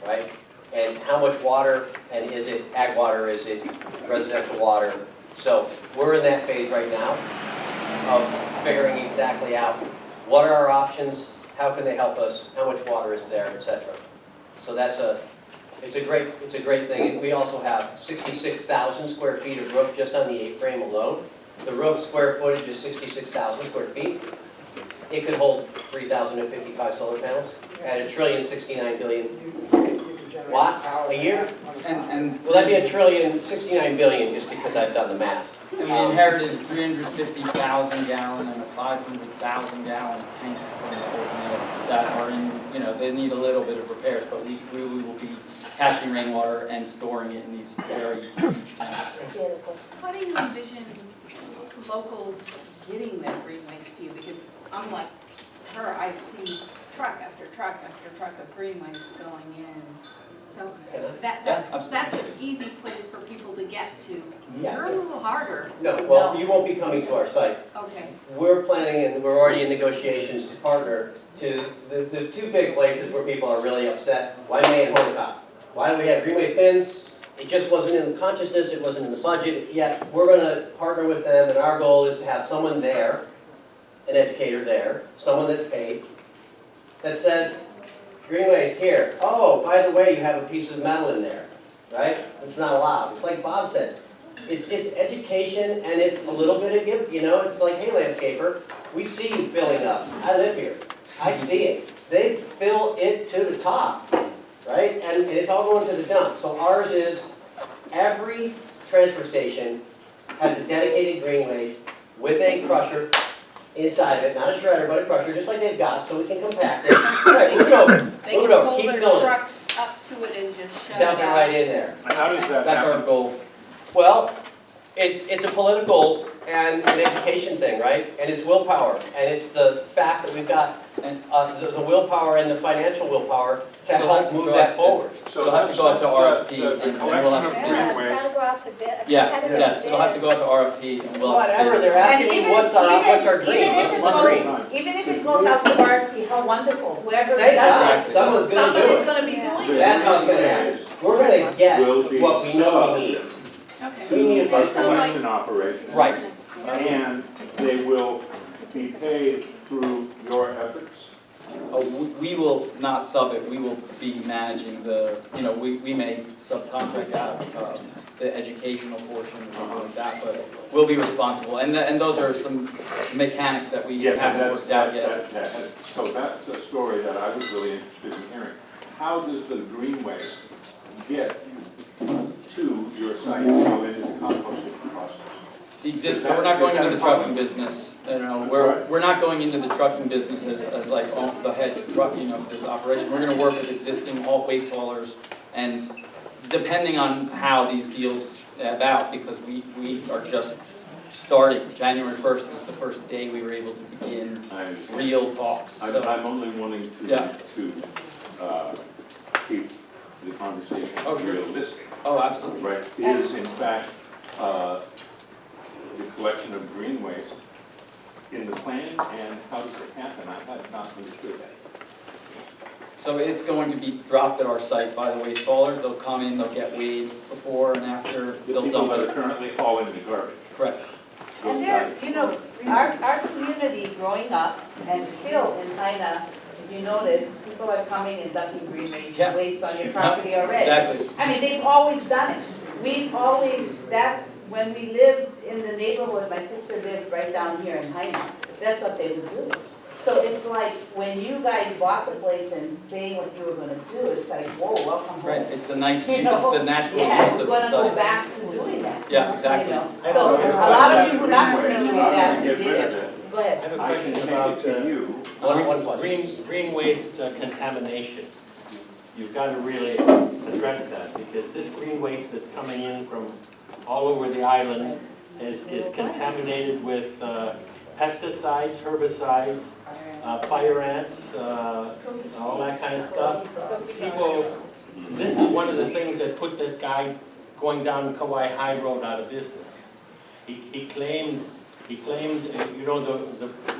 right? And how much water, and is it ag water, is it residential water? So we're in that phase right now of figuring exactly out what are our options, how can they help us, how much water is there, etc. So it's a great thing. And we also have 66,000 square feet of roof just on the A-frame alone. The roof square footage is 66,000 square feet. It could hold 3,055 solar panels at $1.069 trillion watts a year. And Well, that'd be $1.069 trillion just because I've done the math. we inherited a 350,000 gallon and a 500,000 gallon tank from the old mill that are in, you know, they need a little bit of repairs, but we will be catching rainwater and storing it in these very huge tanks. How do you envision locals getting their green waste to you? Because I'm like her, I see truck after truck after truck of green waste going in. So that's an easy place for people to get to. You're a little harder. No, well, you won't be coming to our site. Okay. We're planning, and we're already in negotiations to partner to the 2 big places where people are really upset, Waimea and Honoka'a. Why do we have green waste bins? It just wasn't in the consciousness, it wasn't in the budget yet. We're going to partner with them, and our goal is to have someone there, an educator there, someone that's paid, that says, green waste here. Oh, by the way, you have a piece of metal in there, right? It's not allowed. It's like Bob said. It's education, and it's a little bit of give, you know, it's like, hey, landscaper, we see you filling up. I live here. I see it. They fill it to the top, right? And it's all going to the dump. So ours is every transfer station has a dedicated green waste with a crusher inside of it, not a shredder, but a crusher, just like they've got, so we can compact it. All right, move it over. They Move can it over. pull Keep their filling it. trucks up to it and just shove it Dump it out. right in there. How does that That's our happen? goal. Well, it's a political and an education thing, right? And it's willpower, and it's the fact that we've got the willpower and the financial willpower to help move that forward. So It'll have to go out to RFP, the and then collection we'll of have to- green waste, Gotta go out to bid. Yeah, yes, it'll have to go out to RFP and we'll have to Whatever, bid. they're asking me what's our dream, Even what's my dream? even if it goes out to RFP, how wonderful, whoever does Exactly. it, Someone's gonna do somebody's it. gonna be doing it. That's how it's gonna happen. We're gonna get will be what we know we need. Okay. We need a to place a to live. collection operation. Right. And they will be paid through your efforts? We will not sub it, we will be managing the, you know, we may subcontract out the educational portion or something like that, but we'll be responsible. And those are some mechanics that we Yes, haven't worked out yet. So that's a story that I was really interested in hearing. How does the green waste get to your site to go into the composting process? So we're not going into the trucking business, you know, we're not going into the trucking business as like the head trucking of this operation. We're gonna work with existing waste haulers, and depending on how these deals ebb out, because we are just starting. January 1st is the first day we were able to begin real talks. I'm So, only wanting to keep the conversation realistic. oh, absolutely. Right, is in fact, the collection of green waste in the plan, and how does it happen? I had not understood that. So it's going to be dropped at our site by the waste haulers. They'll come in, they'll get weighed before and after, The they'll people dump that are it. currently hauling the garbage. Correct. And there, you know, our community growing up, and still in China, if you notice, people are coming and dumping green Yeah. waste on your property already. Exactly. I mean, they've always done it. We've always, that's, when we lived in the neighborhood, my sister lived right down here in Haina, that's what they would do. So it's like, when you guys bought the place and saying what you were gonna do, it's like, whoa, welcome Right, home. it's the nice, You it's know, the natural yeah, use we're of the gonna go site. back to doing that. Yeah, exactly. You know, so a lot of you who are not familiar with that, Get did rid of it. it. Go ahead. I have a I can question take about it to you. One question. green waste contamination. You've got to really address that, because this green waste that's coming in from all over the island is contaminated with pesticides, herbicides, fire ants, all that kind of stuff. People, this is one of the things that put that guy going down Kauai High Road out of business. he claimed, you know,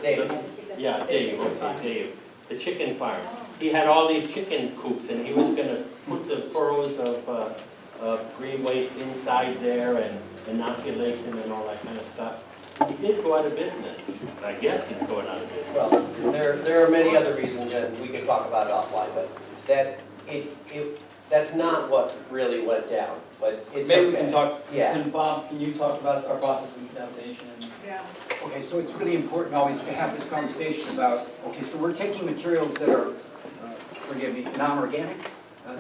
Dave. yeah, Dave, okay, Dave, the chicken farm. He had all these chicken coops, and he was gonna put the furrows of green waste inside there and inoculate them and all that kind of stuff. He did go out of business. I guess he's going out of business. Well, there are many other reasons, and we can talk about it offline, but that's not what really went down, but it's. Maybe we can talk, Yeah. and Bob, can you talk about our process of contamination? Yeah. Okay, so it's really important always to have this conversation about, okay, so we're taking materials that are, forgive me, non-organic.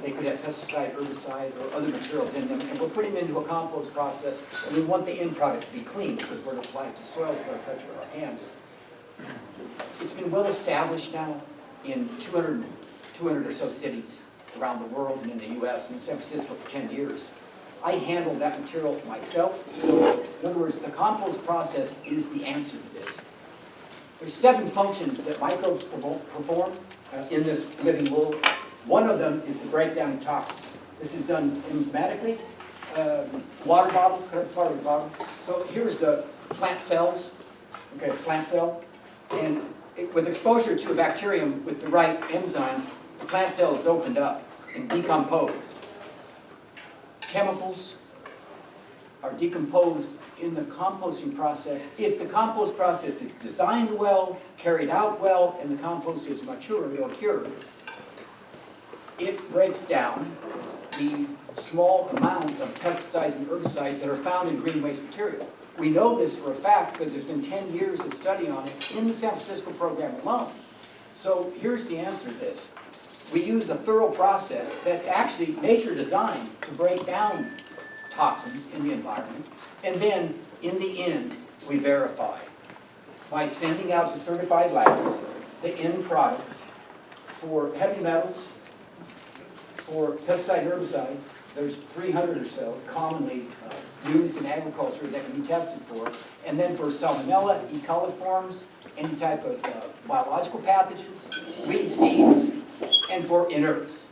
They could have pesticide, herbicide, or other materials in them, and we're putting them into a compost process, and we want the end product to be clean, because we're going to apply it to soils, we're going to touch it with our hands. It's been well established now in 200 or so cities around the world and in the US and in San Francisco for 10 years. I handle that material myself, so in other words, the compost process is the answer to this. There's 7 functions that microbes perform in this living world. One of them is the breakdown of toxins. This is done enzymatically. Water bottle, part of the bottle. So here's the plant cells, okay, plant cell. And with exposure to a bacterium with the right enzymes, the plant cell is opened up and decomposed. Chemicals are decomposed in the composting process. If the compost process is designed well, carried out well, and the compost is mature or cured, it breaks down the small amount of pesticides and herbicides that are found in green waste material. We know this for a fact because there's been 10 years of study on it in the San Francisco program alone. So here's the answer to this. We use a thorough process that actually nature designed to break down toxins in the environment, and then in the end we verify by sending out to certified labs the end product for heavy metals, for pesticide herbicides. There's 300 or so commonly used in agriculture that can be tested for, and then for salmonella, E. coliforms, any type of biological pathogens, weed seeds, and for inerts.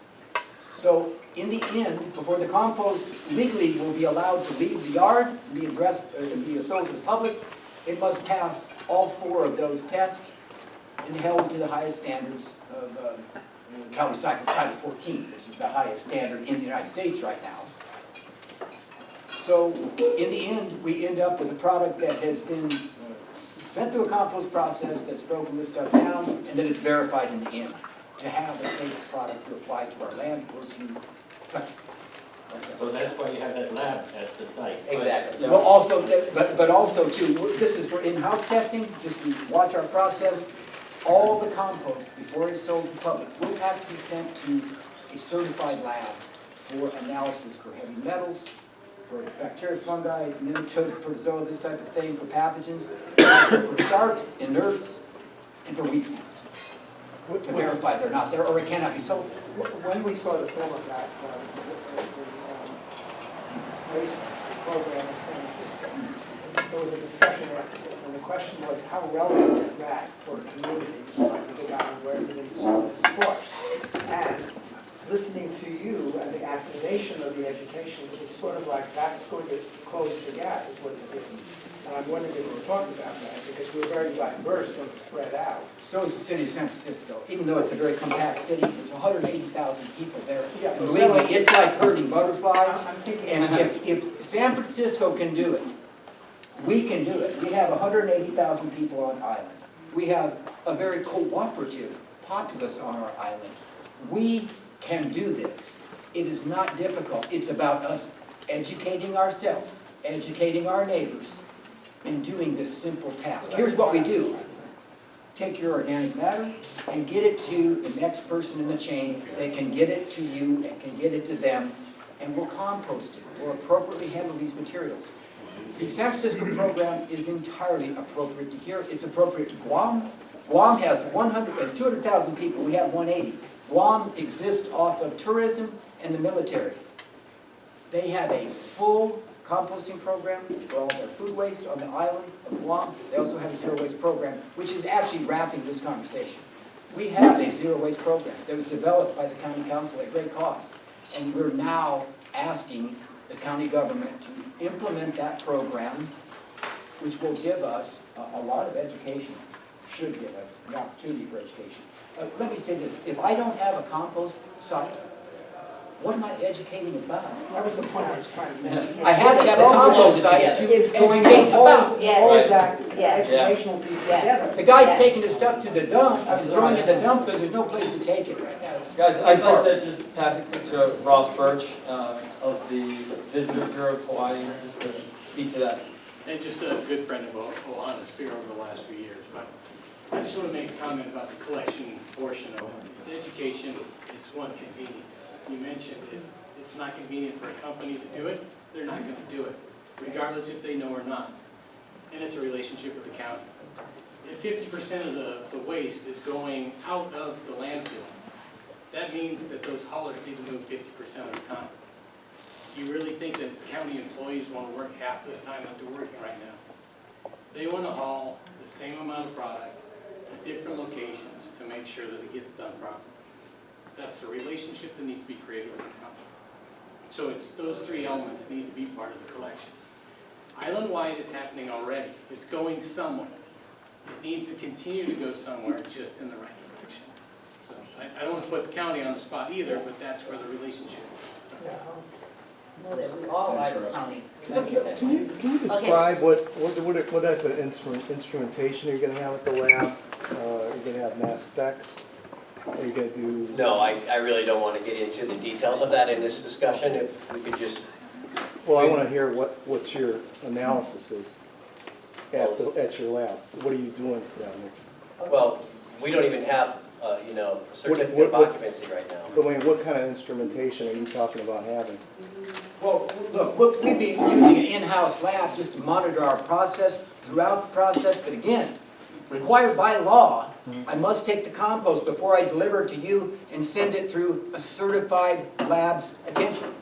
So in the end, before the compost legally will be allowed to leave the yard, be addressed, be sold to the public, it must pass all 4 of those tests and held to the highest standards of Cal Recycle Title 14, which is the highest standard in the United States right now. So in the end, we end up with a product that has been sent through a compost process that's broken this stuff down, and that is verified in the end to have a safe product to apply to our land or to touch it. So that's why you have that lab at the site. Exactly. Well, also, but also too, this is for in-house testing, just to watch our process. All the compost, before it's sold to the public, will have to be sent to a certified lab for analysis for heavy metals, for bacteria, fungi, nematodes, protozoa, this type of thing, for pathogens, for sharps, inerts, and for weed seeds. To verify they're not there or it cannot be sold. When we saw the film of that, waste program in San Francisco, there was a discussion and the question was, how relevant is that for communities like the Big Island where everything's squashed? And listening to you and the activation of the education, it's sort of like that's going to close the gap is what it is. And I'm wondering if we're talking about that because we're very diverse and spread out. So is the city of San Francisco. Even though it's a very compact city, there's 180,000 people there. Yeah, And believe me, it's like herding butterflies. I'm thinking, And if San Francisco can do it, we can do it. We have 180,000 people on island. We have a very cooperative populace on our island. We can do this. It is not difficult. It's about us educating ourselves, educating our neighbors, and doing this simple task. Here's what we do. Take your organic matter and get it to the next person in the chain. They can get it to you and can get it to them, and we'll compost it. We'll appropriately handle these materials. The San Francisco program is entirely appropriate to here. It's appropriate to Guam. Guam has 200,000 people. We have 180. Guam exists off of tourism and the military. They have a full composting program for all their food waste on the island of Guam. They also have a zero waste program, which is actually wrapping this conversation. We have a zero waste program that was developed by the county council at great cost, and we're now asking the county government to implement that program which will give us a lot of education, should give us an opportunity for education. Let me say this, if I don't have a compost site, what am I educating about? That was the point I was trying to make. I have to have a compost site It's to going educate to about. hold Yes. all of that Yes. educational piece Yes. together. The guy's taking the stuff to the dump, I'm throwing it in the dump because there's no place to take it right now. Guys, I'd like to just pass it to Ross Birch of the Visitor Bureau of Hawaii, just to speak to that. And just a good friend of Ohanasphere over the last few years. But I just want to make a comment about the collection portion of it. It's education, it's one, convenience. You mentioned if it's not convenient for a company to do it, they're not going to do it, regardless if they know or not. And it's a relationship with the county. If 50% of the waste is going out of the landfill, that means that those haulers need to move 50% of the time. Do you really think that county employees want to work half of the time that they're working right now? They want to haul the same amount of product at different locations to make sure that it gets done properly. That's the relationship that needs to be created with the company. So it's those three elements need to be part of the collection. Island-wide is happening already. It's going somewhere. It needs to continue to go somewhere, just in the right direction. So I don't want to put the county on the spot either, but that's where the relationship is. Know that we all are the county. Can you describe what type of instrumentation you're gonna have at the lab? You're gonna have mass specs? Are you gonna do? No, I really don't want to get into the details of that in this discussion. If we could just. Well, I wanna hear what your analysis is at your lab. What are you doing down there? Well, we don't even have, certificate of occupancy right now. But Wayne, what kind of instrumentation are you talking about having? Well, look, we've been using an in-house lab just to monitor our process throughout the process, but again, required by law, I must take the compost before I deliver it to you and send it through a certified lab's attention.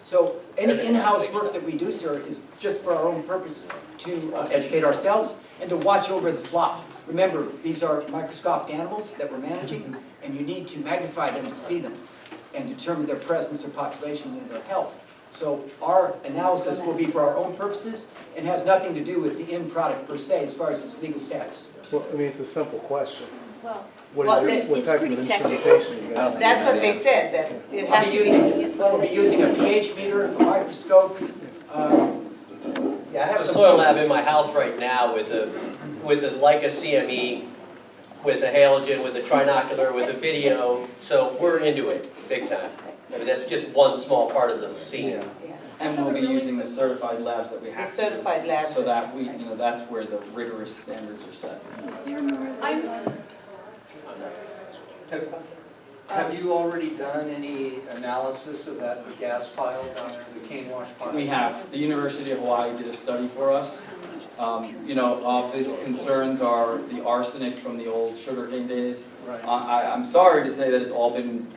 So any in-house work that we do, sir, is just for our own purpose to educate ourselves and to watch over the flock. Remember, these are microscopic animals that we're managing, and you need to magnify them to see them and determine their presence, their population, and their health. So our analysis will be for our own purposes and has nothing to do with the end product per se as far as its legal status. Well, I mean, it's a simple question. Well, What it's type of pretty technical. instrumentation you got? That's what they said, that it has to be. We'll be using a pH meter, a microscope. Yeah, I have a soil lab in my house right now with a Leica CME, with a halogen, with a trinocular, with a video. So we're into it big time. I mean, that's just one small part of the scene. And we'll be using the certified labs that we The have. certified labs. So that we, that's where the rigorous standards are set. Have you already done any analysis of that gas pile down there, the cane wash pile? We have. The University of Hawaii did a study for us. Obvious concerns are the arsenic from the old sugarcane days. Right. I'm sorry to say that it's all been,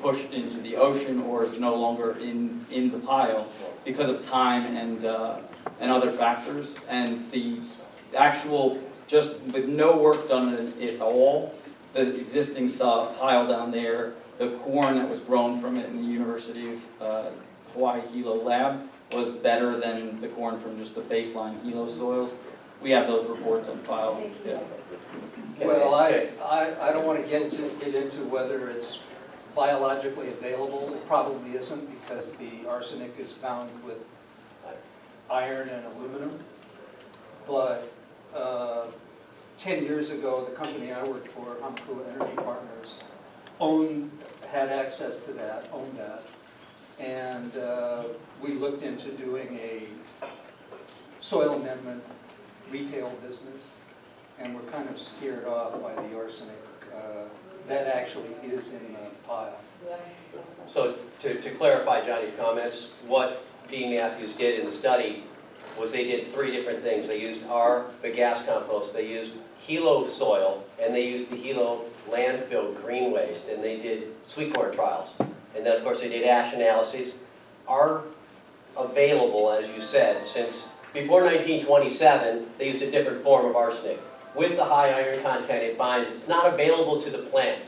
pushed into the ocean or is no longer in the pile because of time and other factors. And the actual, just with no work done at all, the existing pile down there, the corn that was grown from it in the University of Hawaii Hilo lab was better than the corn from just the baseline Hilo soils. We have those reports on file. Yeah. Well, I don't want to get into whether it's biologically available. It probably isn't because the arsenic is bound with iron and aluminum. But 10 years ago, the company I worked for, Honoka'a Energy Partners, had access to that, owned that. And we looked into doing a soil amendment retail business, and we're kind of scared off by the arsenic that actually is in the pile. So to clarify Johnny's comments, what Dean Matthews did in the study was they did 3 different things. They used our bagasse compost, they used Hilo soil, and they used the Hilo landfill green waste, and they did sweet corn trials. And then, of course, they did ash analyses. Are available, as you said, since before 1927, they used a different form of arsenic. With the high iron content it binds, it's not available to the plant.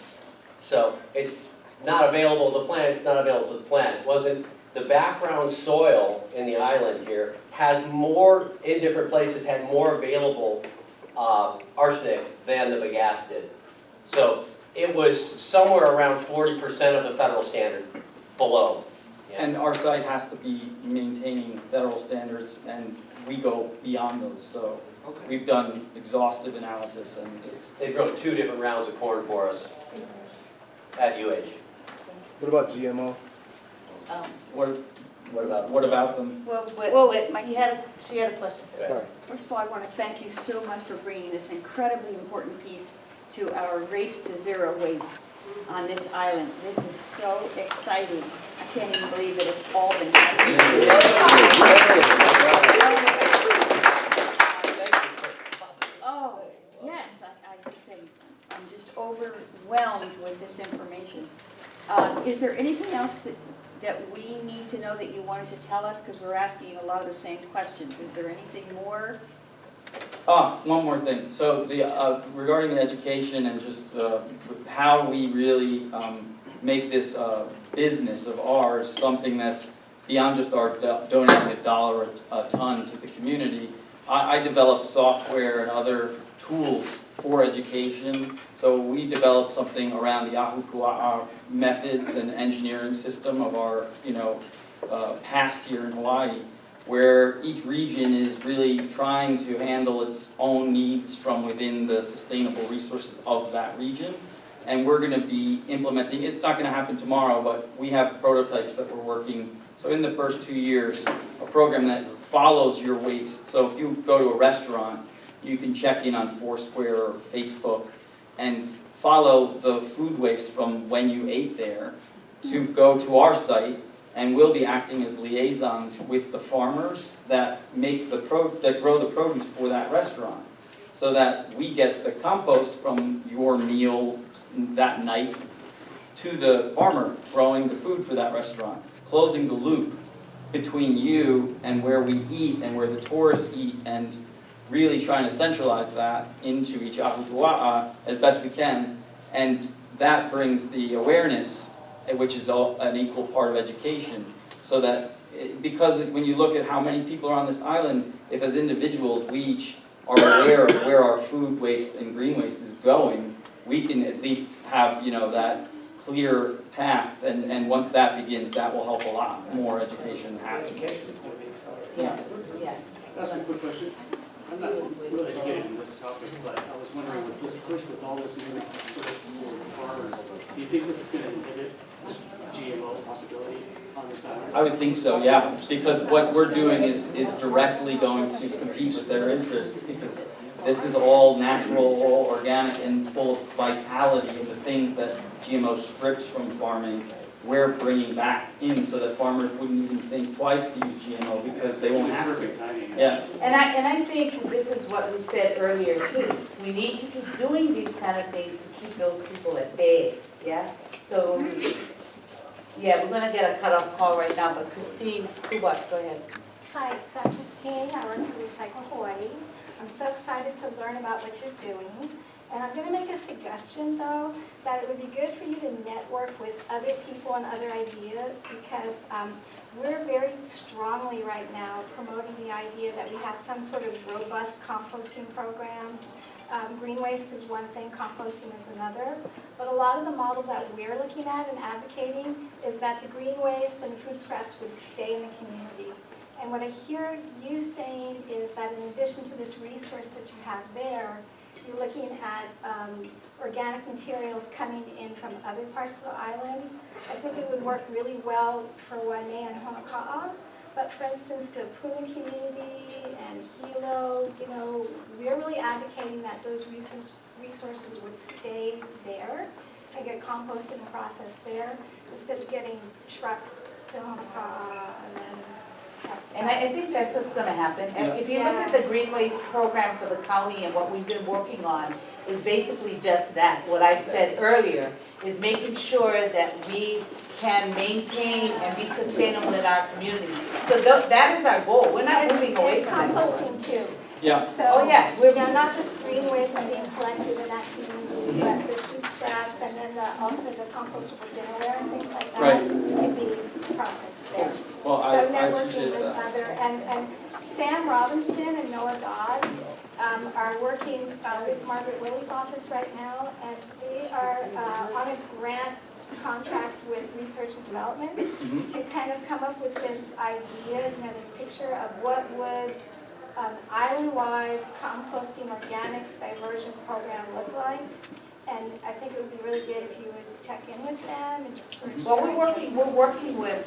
So it's not available to the plant, it's not available to the plant. It wasn't, the background soil in the island here has more, in different places, had more available arsenic than the bagasse did. So it was somewhere around 40% of the federal standard below. And our site has to be maintaining federal standards, and we go beyond those. So we've done exhaustive analysis, and They grow 2 different rounds of corn for us at UH. What about GMO? what about them? She had a question. Sorry. First of all, I want to thank you so much for bringing this incredibly important piece to our race to zero waste on this island. This is so exciting. I can't even believe that it's all been happening. Oh, yes, I just say, I'm just overwhelmed with this information. Is there anything else that we need to know that you wanted to tell us? Because we're asking a lot of the same questions. Is there anything more? One more thing. So regarding the education and just how we really make this business of ours something that's beyond just our donating $1 a ton to the community, I developed software and other tools for education. So we developed something around the Honoka'a methods and engineering system of our, past here in Hawaii, where each region is really trying to handle its own needs from within the sustainable resources of that region. And we're going to be implementing, it's not going to happen tomorrow, but we have prototypes that we're working. So in the first 2 years, a program that follows your waste. So if you go to a restaurant, you can check in on Foursquare or Facebook and follow the food waste from when you ate there to go to our site, and we'll be acting as liaisons with the farmers that make that grow the produce for that restaurant, so that we get the compost from your meal that night to the farmer growing the food for that restaurant, closing the loop between you and where we eat and where the tourists eat, and really trying to centralize that into each Honoka'a as best we can. And that brings the awareness, which is an equal part of education, so that, because when you look at how many people are on this island, if as individuals we each are aware of where our food waste and green waste is going, we can at least have, that clear path, and once that begins, that will help a lot more education happen. Education is going to be accelerated. Yeah. That's a quick question. I'm not really educated in this topic, but I was wondering, with this push with all this new for farmers, do you think this is going to inhibit GMO possibility on this island? I would think so, yeah, because what we're doing is directly going to compete with their interests, because this is all natural, all organic, and full of vitality, and the things that GMO strips from farming, we're bringing back in so that farmers wouldn't even think twice to use GMO because they won't have to. Yeah. And I think this is what we said earlier too. We need to keep doing these kind of things to keep those people at bay, yeah? So, yeah, we're gonna get a cutoff call right now, but Christine Kubak, go ahead. Hi, so I'm Christine, I work for Recycle Hawaii. I'm so excited to learn about what you're doing. And I'm going to make a suggestion, though, that it would be good for you to network with other people and other ideas, because we're very strongly right now promoting the idea that we have some sort of robust composting program. Green waste is one thing, composting is another. But a lot of the model that we're looking at and advocating is that the green waste and food scraps would stay in the community. And what I hear you saying is that in addition to this resource that you have there, you're looking at organic materials coming in from other parts of the island. I think it would work really well for Waimea and Honoka'a. But for instance, the Puna community and Hilo, we're really advocating that those resources would stay there and get composted and processed there instead of getting trucked to Honoka'a and then. And I think that's what's going to happen. And if you look at the green waste program for the county, and what we've been working on is basically just that. What I've said earlier is making sure that we can maintain and be sustainable in our community. So that is our goal. We're not moving away from that. Composting too. Yeah. So, we're not just green waste being collected in that community, but the food scraps and then also the compostable dinnerware and things like that could be processed there. Well, So I networking appreciate with that. other And Sam Robinson and Noah Dodd are working with Margaret Willie's office right now, and we are on a grant contract with research and development to kind of come up with this idea, this picture of what would an island-wide composting organics diversion program look like. And I think it would be really good if you would check in with them and just sort of Well, share we're working with,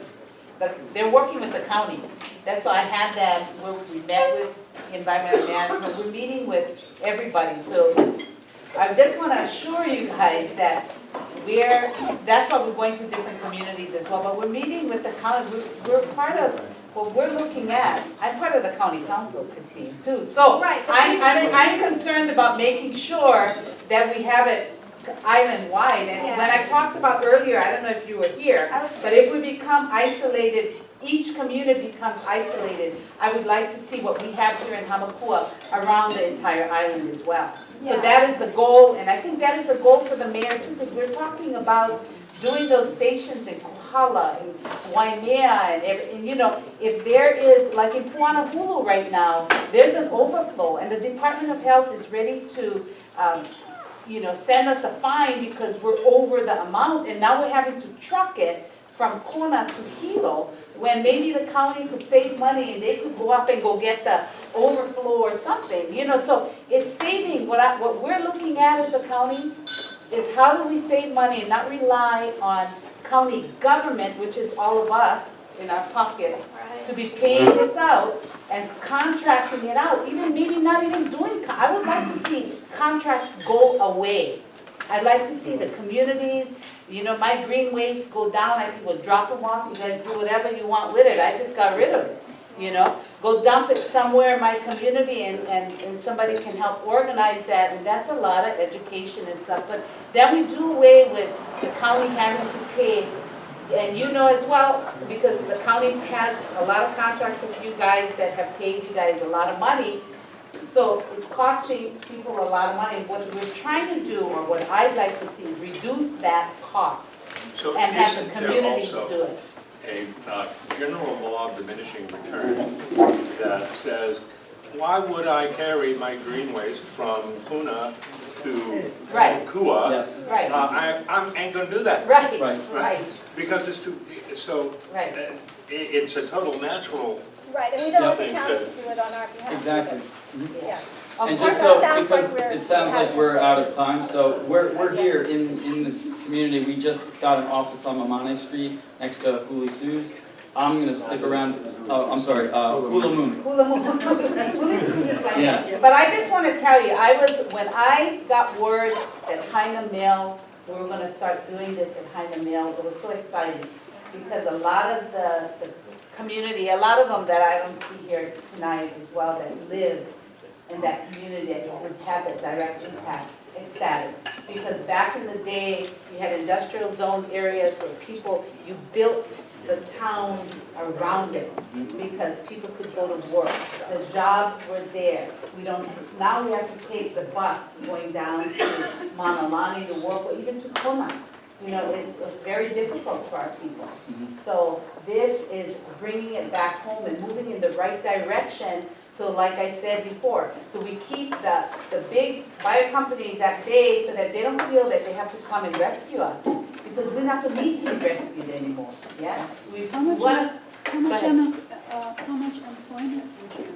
they're working with the county. That's why I had them, we met with environmental management, we're meeting with everybody. So I just want to assure you guys that that's why we're going to different communities as well. But we're meeting with the county, we're part of what we're looking at. I'm part of the county council, Christine, too. So I'm concerned about making sure that we have it island-wide. And when I talked about earlier, I don't know if you were here, but if we become isolated, each community becomes isolated, I would like to see what we have here in Honoka'a around the entire island as well. So that is the goal, and I think that is a goal for the mayor too, because we're talking about doing those stations in Kohala and Waimea, and you know, if there is, like in Puanahulu right now, there's an overflow, and the Department of Health is ready to you know, send us a fine because we're over the amount, and now we're having to truck it from Kona to Hilo, when maybe the county could save money and they could go up and go get the overflow or something, you know. So it's saving. What we're looking at as a county is how do we save money and not rely on county government, which is all of us in our pockets, to be paying this out and contracting it out, even maybe not even doing, I would like to see contracts go away. I'd like to see the communities, you know, my green waste go down, I think we'll drop them off, you guys do whatever you want with it, I just got rid of it, you know. Go dump it somewhere in my community and somebody can help organize that, and that's a lot of education and stuff, but then we do away with the county having to pay. And you know as well, because the county has a lot of contracts with you guys that have paid you guys a lot of money. So it's costing people a lot of money. What we're trying to do, or what I'd like to see, is reduce that cost So and have the isn't there communities also do it. a general law of diminishing return that says, why would I carry my green waste from Puna to Kua? Yes. Right. I ain't gonna do that. Right. Because it's too, so it's a total natural. Right, and we don't want the thing county to- to do it on our behalf. Exactly. Yeah. And course, just so, it sounds like because we're- it sounds like we're out of time, so we're here in this community. We just got an office on Mamane Street next to Huli Sue's. I'm gonna stick around, oh, I'm sorry, Hula Moon. Hula Moon. Yeah. But I just want to tell you, when I got word that Heina Mill, we were gonna start doing this at Heina Mill, it was so exciting. Because a lot of the community, a lot of them that I don't see here tonight as well, that live in that community, that would have a direct impact, ecstatic. Because back in the day, you had industrial zone areas where people, you built the town around it because people could go to work. The jobs were there. Now we have to take the bus going down to Manalani to work, or even to Kona. You know, it's very difficult for our people. So this is bringing it back home and moving in the right direction. So like I said before, so we keep the big bio companies at bay so that they don't feel that they have to come and rescue us, because we're not going to need to be rescued anymore. Yeah. How much employment would you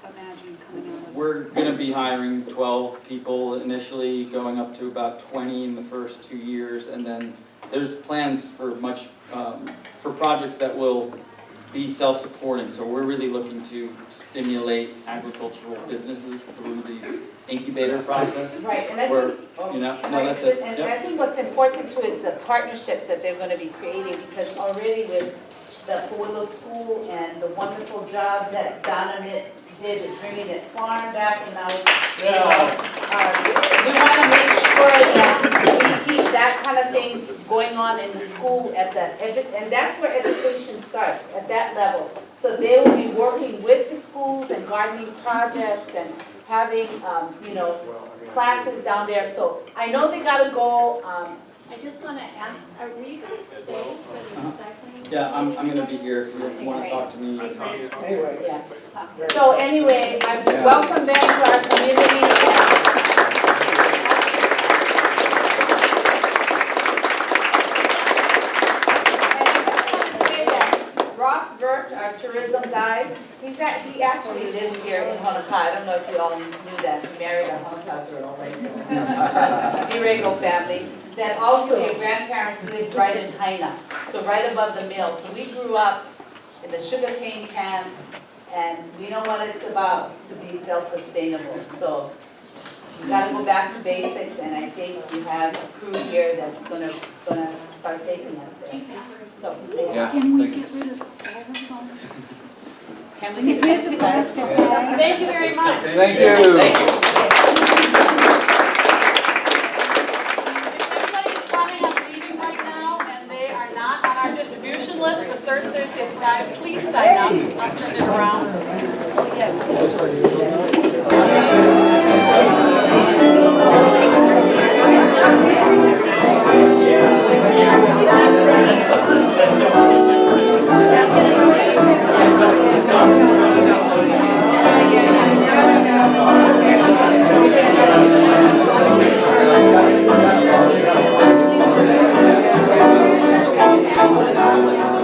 imagine coming out of this? We're gonna be hiring 12 people initially, going up to about 20 in the first 2 years, and then there's plans for for projects that will be self-supporting. So we're really looking to stimulate agricultural businesses through these incubator process. Right, and I think, you know, no, that's it. And I think what's important too is the partnerships that they're going to be creating, because already with the Puelo School and the wonderful job that Donna Mitz did is bringing it far back, and now we want to make sure that we keep that kind of things going on in the school and that's where education starts, at that level. So they will be working with the schools and gardening projects and having, you know, classes down there. So I know they got a goal. I just want to ask, are we going to stay for the recycling? Yeah, I'm gonna be here if you wanna talk to me. Anyway, Yes. So anyway, welcome back to our community. Ross Burt, our tourism guide, he actually lives here in Honoka'a. I don't know if you all knew that. He married a Honoka'a girl, right? Borrego family. Then also your grandparents lived right in Hilo, so right above the mill. So we grew up in the sugarcane camps, and we know what it's about to be self-sustainable. So you gotta go back to basics, and I think we have a crew here that's gonna start taking us there. So, Can we get rid of the styrofoam? can we get rid of the plastic? Thank you very much. Thank you. Everybody's planning on leaving right now, and they are not on our distribution list for third Thursday Friday, please sign up. I'll send it around. Thank you.